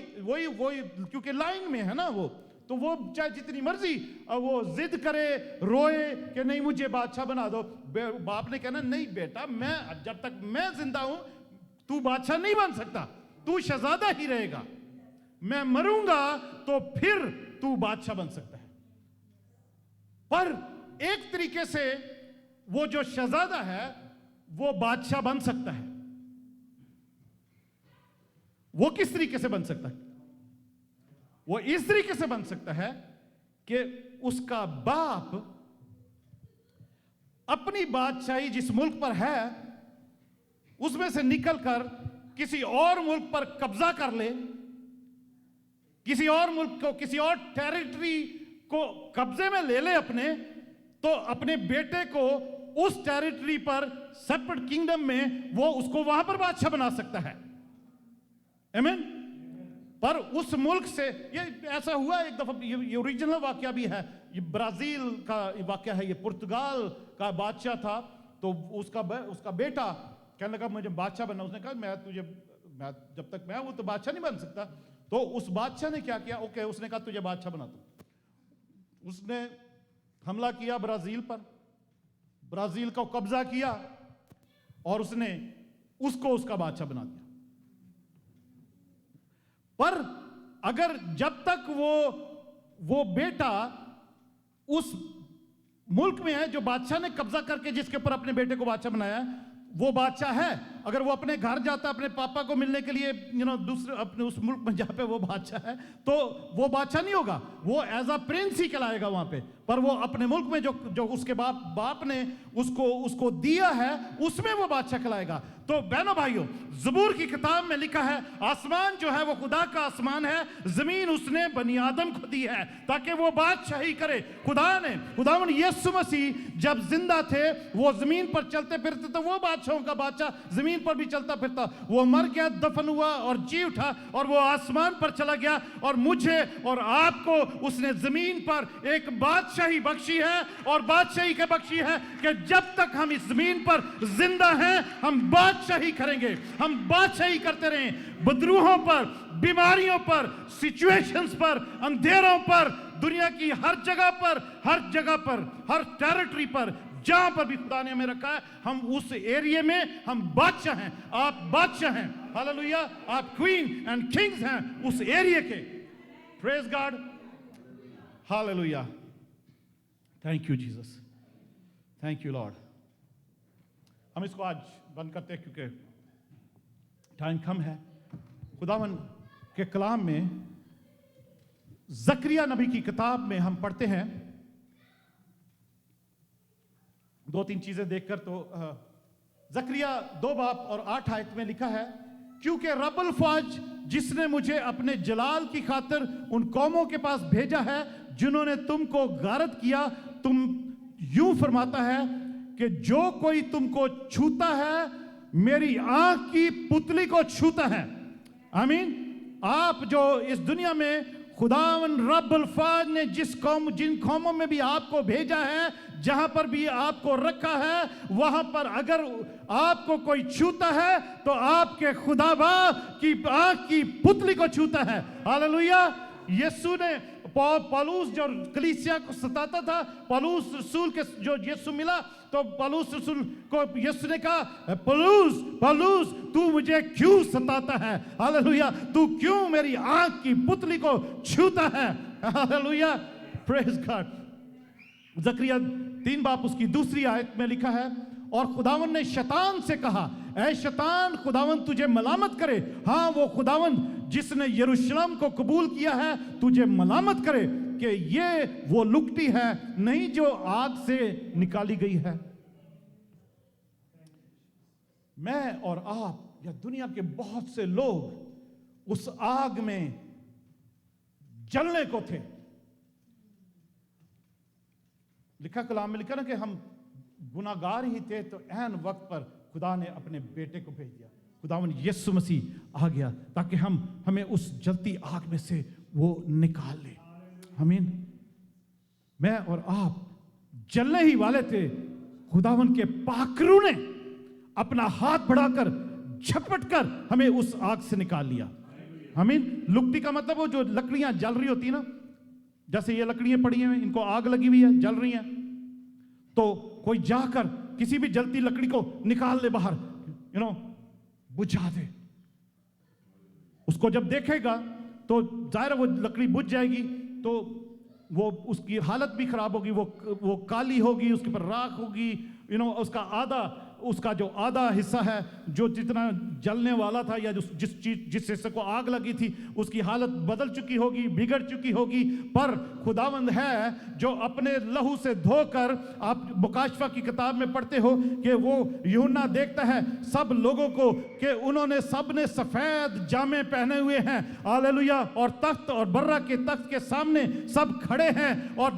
क्योंकि लाइन में है ना वो, तो वो चाहे जितनी मर्जी वो जिद करे, रोए कि नहीं मुझे बादशाह बना दो, बाप ने कहना नहीं बेटा, मैं जब तक मैं जिंदा हूं तू बादशाह नहीं बन सकता, तू शहजादा ही रहेगा, मैं मरूंगा तो फिर तू बादशाह बन सकता है। पर एक तरीके से वो जो शहजादा है वो बादशाह बन सकता है। वो किस तरीके से बन सकता है? वो इस तरीके से बन सकता है कि उसका बाप अपनी बादशाही जिस मुल्क पर है उसमें से निकलकर किसी और मुल्क पर कब्जा कर ले, किसी और मुल्क को, किसी और टेरिटरी को कब्जे में ले अपने, तो अपने बेटे को उस टेरिटरी पर सेपरेट किंगडम में वो उसको वहां पर बादशाह बना सकता है। आमीन। पर उस मुल्क से ये ऐसा हुआ एक दफा, ये ओरिजिनल वाकया भी है, ये ब्राजील का वाकया है, ये पुर्तगाल का बादशाह था, तो उसका बेटा कहने लगा मुझे बादशाह बनना। उसने कहा मैं जब तक मैं हूं तो बादशाह नहीं बन सकता। तो उस बादशाह ने क्या किया, ओके, उसने कहा तुझे बादशाह बना दो। उसने हमला किया ब्राजील पर, ब्राजील को कब्जा किया और उसने उसको उसका बादशाह बना दिया। पर अगर जब तक वो बेटा उस मुल्क में है जो बादशाह ने कब्जा करके जिसके ऊपर अपने बेटे को बादशाह बनाया, वो बादशाह है, अगर वो अपने घर जाता अपने पापा को मिलने के लिए दूसरे अपने उस मुल्क में जहां पे वो बादशाह है, तो वो बादशाह नहीं होगा, वो एज अ प्रिंस ही कहलाएगा वहां पे। पर वो अपने मुल्क में जो उसके बाप ने उसको दिया है उसमें वो बादशाह कहलाएगा। तो बहनों भाइयों, ज़बूर की किताब में लिखा है आसमान जो है वो खुदा का आसमान है, जमीन उसने बनी आदम को दी है ताकि वो बादशाही करे। खुदावन यीशु मसीह जब जिंदा थे वो जमीन पर चलते फिरते, तो वो बादशाहों का बादशाह जमीन जमीन पर भी चलता फिरता, वो मर गया, दफन हुआ और जी उठा और वो आसमान पर चला गया, और मुझे और आपको उसने जमीन पर एक बादशाही बख्शी है, और बादशाही के बख्शी है कि जब तक हम इस जमीन पर जिंदा हैं हम बादशाही करेंगे, हम बादशाही करते रहें, बदरूहों पर, बीमारियों पर, सिचुएशंस पर, अंधेरों पर, दुनिया की हर जगह पर, हर टेरिटरी पर, जहां पर भी खुदा ने हमें रखा है, हम उस एरिया में हम बादशाह हैं। आप बादशाह हैं, हालेलुया, आप क्वीन एंड किंग्स हैं उस एरिया के। Praise God, hallelujah, thank you Jesus, thank you Lord. हम इसको आज बंद करते हैं क्योंकि टाइम कम है। खुदावन के कलाम में जकरिया नबी की किताब में हम पढ़ते हैं, 2-3 चीजें देखकर, तो जकरिया 2 बाब और 8 आयत में लिखा है, क्योंकि रब्बुल फौज जिसने मुझे अपने जलाल की खातिर उन कौमों के पास भेजा है जिन्होंने तुमको गारत किया, तुम यूं फरमाता है कि जो कोई तुमको छूता है मेरी आंख की पुतली को छूता है। आमीन। आप जो इस दुनिया में खुदावन रब्बुल फौज ने जिन कौमों में भी आपको भेजा है, जहां पर भी आपको रखा है, वहां पर अगर आपको कोई छूता है तो आपके खुदाबा की आंख की पुतली को छूता है। हालेलुया। यीशु ने पौलुस जो कलीसिया को सताता था, पौलुस रसूल के जो यीशु मिला तो पौलुस रसूल को यीशु ने कहा, पौलुस तू मुझे क्यों सताता है? हालेलुया, तू क्यों मेरी आंख की पुतली को छूता है? Hallelujah, praise God. जकरिया 3 बाब उसकी दूसरी आयत में लिखा है, और खुदावन ने शैतान से कहा, ऐ शैतान, खुदावन तुझे मलामत करे। हाँ, वो खुदावन जिसने यरूशलेम को कबूल किया है तुझे मलामत करे कि ये वो लुकटी है नहीं जो आग से निकाली गई है। मैं और आप या दुनिया के बहुत से लोग उस आग में जलने को थे। लिखा कलाम में लिखा ना कि हम गुनाहगार ही थे, तो ऐन वक्त पर खुदा ने अपने बेटे को भेज दिया। खुदावन यीशु मसीह आ गया ताकि हमें उस जलती आग में से वो निकाल ले। आमीन। मैं और आप जलने ही वाले थे, खुदावन के पाकरू ने अपना हाथ बढ़ाकर झपट कर हमें उस आग से निकाल लिया। आमीन। लुकटी का मतलब वो जो लकड़ियां जल रही होती ना, जैसे ये लकड़ियां पड़ी हैं, इनको आग लगी हुई है, जल रही हैं, तो कोई जाकर किसी भी जलती लकड़ी को निकाल ले बाहर, बुझा दे। उसको जब देखेगा तो जाहिर है वो लकड़ी बुझ जाएगी, तो वो उसकी हालत भी खराब होगी, वो काली होगी, उसके ऊपर राख होगी, उसका जो आधा हिस्सा है जो जितना जलने वाला था या जिस हिस्से को आग लगी थी उसकी हालत बदल चुकी होगी, बिगड़ चुकी होगी। पर खुदावंद है जो अपने लहू से धोकर, आप मुकाशफा की किताब में पढ़ते हो कि वो यूहन्ना देखता है सब लोगों को कि उन्होंने सब ने सफेद जामे पहने हुए हैं। हालेलुया। और तख्त और बर्रा के तख्त के सामने सब खड़े हैं और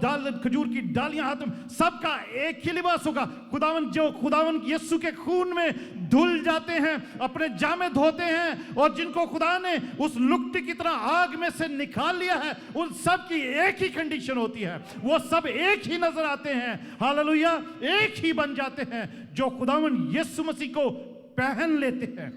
खजूर की डालियां हाथ में, सबका एक ही लिबास होगा। खुदावन यीशु के खून में धुल जाते हैं, अपने जामे धोते हैं, और जिनको खुदा ने उस लुकटी की तरह आग में से निकाल लिया है उन सब की एक ही कंडीशन होती है, वो सब एक ही नजर आते हैं। हालेलुया। एक ही बन जाते हैं। जो खुदावन यीशु मसीह को पहन लेते हैं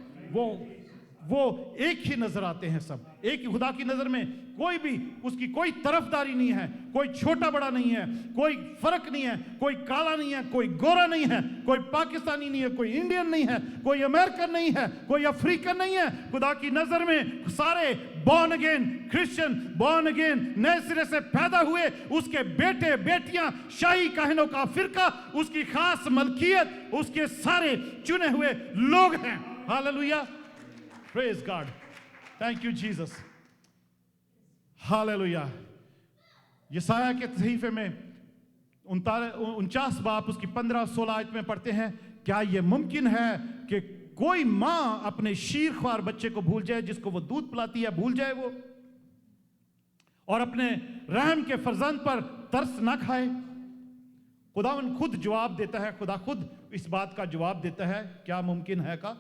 वो एक ही नजर आते हैं। सब एक ही। खुदा की नजर में कोई भी उसकी कोई तरफदारी नहीं है, कोई छोटा बड़ा नहीं है, कोई फर्क नहीं है, कोई काला नहीं है, कोई गोरा नहीं है, कोई पाकिस्तानी नहीं है, कोई इंडियन नहीं है, कोई अमेरिकन नहीं है, कोई अफ्रीकन नहीं है। खुदा की नजर में सारे born again Christian, born again नए सिरे से पैदा हुए उसके बेटे बेटियां, शाही काहिनों का फिरका, उसकी खास मलकियत, उसके सारे चुने हुए लोग हैं। Hallelujah. Praise God. Thank you Jesus. Hallelujah. यशायाह के सहीफे में 49 बाब उसकी 15-16 आयत में पढ़ते हैं, क्या यह मुमकिन है कि कोई मां अपने शीरख्वार बच्चे को भूल जाए जिसको वो दूध पिलाती है, भूल जाए वो, और अपने रहम के फरजंद पर तरस ना खाए? खुदावन खुद जवाब देता है, खुदा खुद इस बात का जवाब देता है, क्या मुमकिन है का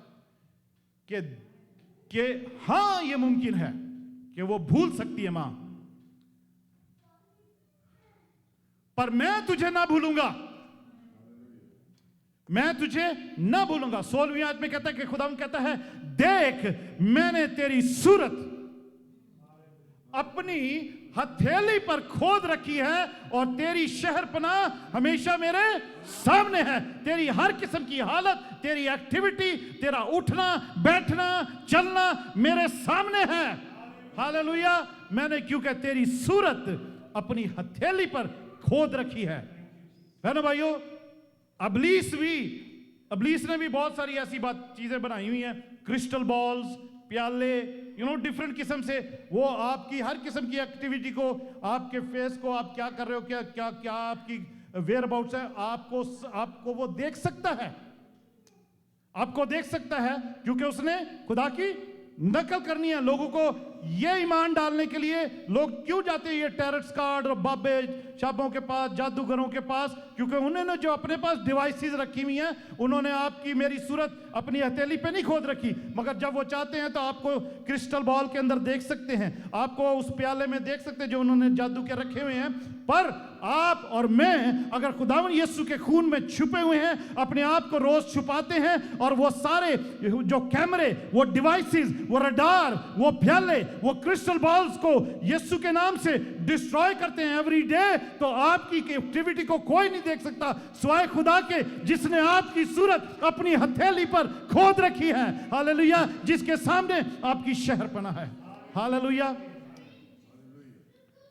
कि हां ये मुमकिन है कि वो भूल सकती है मां, पर मैं तुझे ना भूलूंगा, मैं तुझे ना भूलूंगा। 16वीं आयत में कहता है कि खुदावंद कहता है, देख मैंने तेरी सूरत अपनी हथेली पर खोद रखी है और तेरी शहरपनाह हमेशा मेरे सामने है। तेरी हर किस्म की हालत, तेरी एक्टिविटी, तेरा उठना बैठना चलना मेरे सामने है। हालेलुया। मैंने क्योंकि तेरी सूरत अपनी हथेली पर खोद रखी है ना भाइयों। अबलीस ने भी बहुत सारी ऐसी चीजें बनाई हुई हैं, क्रिस्टल बॉल्स, प्याले, डिफरेंट किस्म से वो आपकी हर किस्म की एक्टिविटी को, आपके फेस को, आप क्या कर रहे हो, क्या क्या क्या आपकी वेयर अबाउट्स है, आपको वो देख सकता है, आपको देख सकता है, क्योंकि उसने खुदा की नकल करनी है। लोगों को ये ईमान डालने के लिए लोग क्यों जाते हैं ये टैरट कार्ड और बाबे शाबों के पास, जादूगरों के पास, क्योंकि उन्होंने जो अपने पास डिवाइसेस रखी हुई हैं, उन्होंने आपकी मेरी सूरत अपनी हथेली पे नहीं खोद रखी, मगर जब वो चाहते हैं तो आपको क्रिस्टल बॉल के अंदर देख सकते हैं, आपको उस प्याले में देख सकते हैं जो उन्होंने जादू के रखे हुए हैं। पर आप और मैं अगर खुदावंद यीशु के खून में छुपे हुए हैं, अपने आप को रोज छुपाते हैं, और वो सारे जो कैमरे, वो डिवाइसेस, वो रडार, वो प्याले, वो क्रिस्टल बॉल्स को यीशु के नाम से डिस्ट्रॉय करते हैं एवरी डे, तो आपकी एक्टिविटी को कोई नहीं देख सकता सिवाय खुदा के, जिसने आपकी सूरत अपनी हथेली पर खोद रखी है। हालेलुया। जिसके सामने आपकी शहरपनाह है। हालेलुया।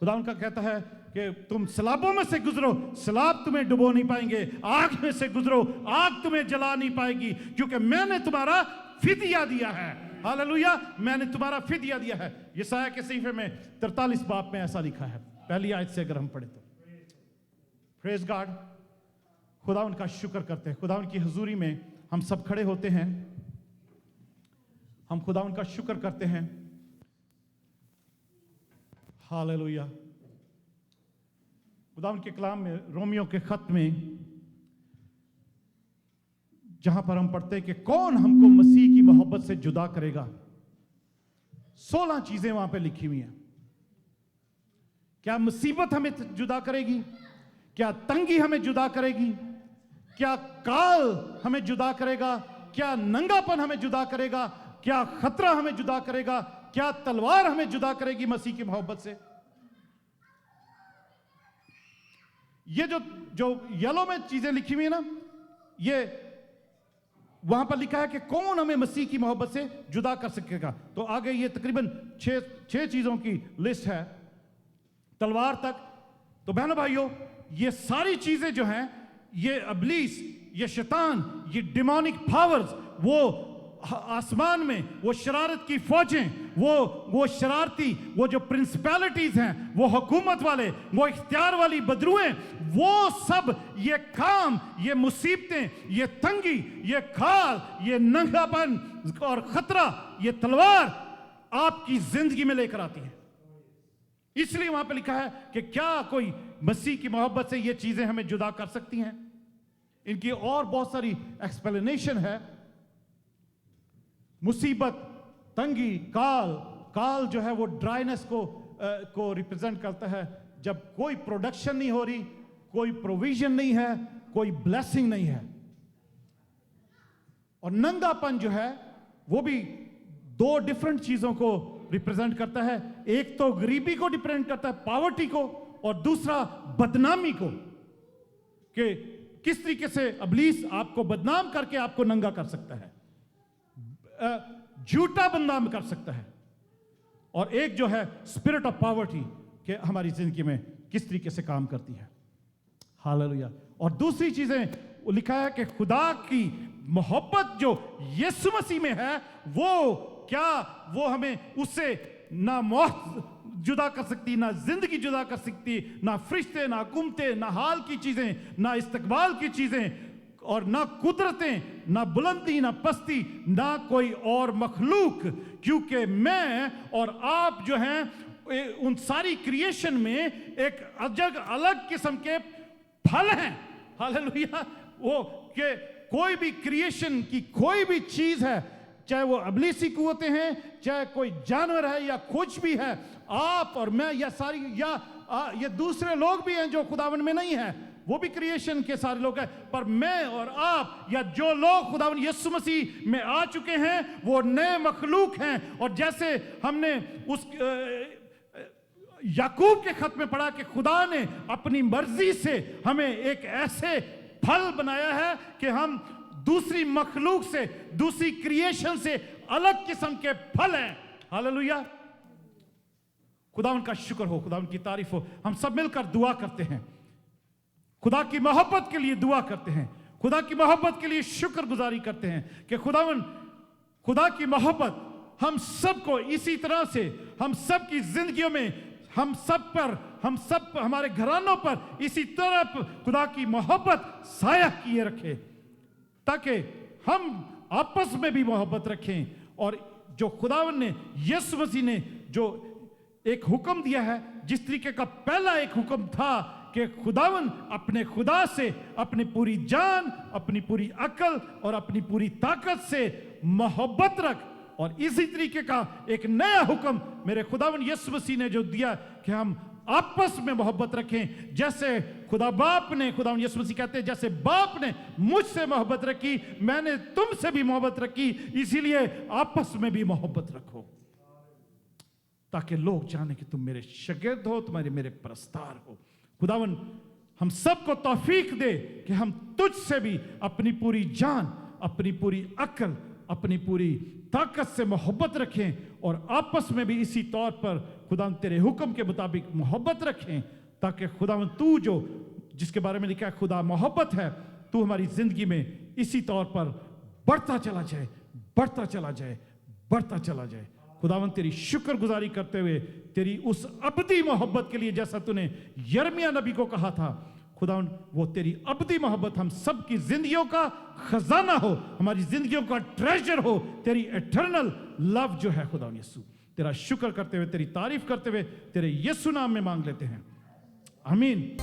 खुदा उनका कहता है कि तुम सलाबों में से गुजरो, सलाब तुम्हें डुबो नहीं पाएंगे, आग में से गुजरो, आग तुम्हें जला नहीं पाएगी, क्योंकि मैंने तुम्हारा फिदिया दिया है। हालेलुया। मैंने तुम्हारा फिदिया दिया है। यशायाह के सहीफे में 43 बाब में ऐसा लिखा है, पहली आयत से अगर हम पढ़े तो। Praise God. खुदा उनका शुक्र करते हैं। खुदा उनकी हुजूरी में हम सब खड़े होते हैं, हम खुदा उनका शुक्र करते हैं। हालेलुया। खुदा उनके कलाम में, रोमियो के खत में, जहां पर हम पढ़ते हैं कि कौन हमको मसीह की मोहब्बत से जुदा करेगा, 16 चीजें वहां पे लिखी हुई हैं। क्या मुसीबत हमें जुदा करेगी? क्या तंगी हमें जुदा करेगी? क्या काल हमें जुदा करेगा? क्या नंगापन हमें जुदा करेगा? क्या खतरा हमें जुदा करेगा? क्या तलवार हमें जुदा करेगी मसीह की मोहब्बत से? ये जो येलो में चीजें लिखी हुई है ना, ये वहां पर लिखा है कि कौन हमें मसीह की मोहब्बत से जुदा कर सकेगा। तो आगे ये तकरीबन 6 चीजों की लिस्ट है, तलवार तक। तो बहनों भाइयों, ये सारी चीजें जो हैं, ये इब्लीस, ये शैतान, ये डिमोनिक पावर्स, वो आसमान में वो शरारत की फौजें, वो शरारती, वो जो प्रिंसिपैलिटीज हैं, वो हुकूमत वाले, वो इख्तियार वाली बदरुएं, वो सब ये काम, ये मुसीबतें, ये तंगी, ये खाल, ये नंगापन और खतरा, ये तलवार आपकी जिंदगी में लेकर आती है। इसलिए वहां पे लिखा है कि क्या कोई मसीह की मोहब्बत से ये चीजें हमें जुदा कर सकती हैं? इनकी और बहुत सारी एक्सप्लेनेशन है। मुसीबत, तंगी, काल जो है वो ड्राइनेस को रिप्रेजेंट करता है। जब कोई प्रोडक्शन नहीं हो रही, कोई प्रोविजन नहीं है, कोई ब्लेसिंग नहीं है। और नंगापन जो है वो भी 2 डिफरेंट चीजों को रिप्रेजेंट करता है। एक तो गरीबी को रिप्रेजेंट करता है, पॉवर्टी को, और दूसरा बदनामी को, कि किस तरीके से इब्लीस आपको बदनाम करके आपको नंगा कर सकता है, झूठा बदनाम कर सकता है। और एक जो है स्पिरिट ऑफ पॉवर्टी, कि हमारी जिंदगी में किस तरीके से काम करती है। हालेलुया। और दूसरी चीजें लिखा है कि खुदा की मोहब्बत जो यीशु मसीह में है, वो हमें उससे ना मौत जुदा कर सकती, ना जिंदगी जुदा कर सकती, ना फरिश्ते, ना हुकूमतें, ना हाल की चीजें, ना इस्तकबाल की चीजें, और ना कुदरतें, ना बुलंदी, ना पस्ती, ना कोई और मखलूक। क्योंकि मैं और आप जो हैं उन सारी क्रिएशन में एक अलग किस्म के फल हैं। हालेलुया। वो कि कोई भी क्रिएशन की कोई भी चीज है, चाहे वो अबलीसी कुव्वतें हैं, चाहे कोई जानवर है या कुछ भी है, आप और मैं या सारी या ये दूसरे लोग भी हैं जो खुदावन में नहीं है, वो भी क्रिएशन के सारे लोग हैं, पर मैं और आप या जो लोग खुदावन यीशु मसीह में आ चुके हैं वो नए मखलूक हैं। और जैसे हमने उस याकूब के खत में पढ़ा कि खुदा ने अपनी मर्जी से हमें एक ऐसे फल बनाया है कि हम दूसरी मखलूक से, दूसरी क्रिएशन से अलग किस्म के फल हैं। हालेलुया, खुदावन का शुक्र हो, खुदावन की तारीफ हो। हम सब मिलकर दुआ करते हैं, खुदा की मोहब्बत के लिए दुआ करते हैं, खुदा की मोहब्बत के लिए शुक्रगुजारी करते हैं कि खुदावन, खुदा की मोहब्बत हम सबको इसी तरह से, हम सब की जिंदगियों में, हम सब पर, हम सब हमारे घरानों पर इसी तरह खुदा की मोहब्बत साया किए रखे, ताकि हम आपस में भी मोहब्बत रखें। और जो खुदावन ने, यीशु मसीह ने जो एक हुक्म दिया है, जिस तरीके का पहला एक हुक्म था कि खुदावन अपने खुदा से अपनी पूरी जान, अपनी पूरी अकल और अपनी पूरी ताकत से मोहब्बत रख, और इसी तरीके का एक नया हुक्म मेरे खुदावन यीशु मसीह ने जो दिया कि हम आपस में मोहब्बत रखें। जैसे खुदा बाप ने, खुदावन यीशु मसीह कहते हैं, जैसे बाप ने मुझसे मोहब्बत रखी, मैंने तुमसे भी मोहब्बत रखी, इसीलिए आपस में भी मोहब्बत रखो, ताकि लोग जाने कि तुम मेरे शागिर्द हो, तुम्हारे मेरे परस्तार हो। खुदावन हम सबको तौफीक दे कि हम तुझसे भी अपनी पूरी जान, अपनी पूरी अकल, अपनी पूरी ताकत से मोहब्बत रखें, और आपस में भी इसी तौर पर खुदावन तेरे हुक्म के मुताबिक मोहब्बत रखें, ताकि खुदावन तू जो, जिसके बारे में लिखा है खुदा मोहब्बत है, तू हमारी जिंदगी में इसी तौर पर बढ़ता चला जाए, बढ़ता चला जाए, बढ़ता चला जाए। खुदावन तेरी शुक्रगुजारी करते हुए तेरी उस अबदी मोहब्बत के लिए, जैसा तूने यिर्मयाह नबी को कहा था, खुदावन वो तेरी अबदी मोहब्बत हम सब की जिंदगियों का खजाना हो, हमारी जिंदगियों का ट्रेजर हो, तेरी एटर्नल लव जो है खुदावन यीशु। तेरा शुक्र करते हुए, तेरी तारीफ करते हुए, तेरे यीशु नाम में मांग लेते हैं, आमीन।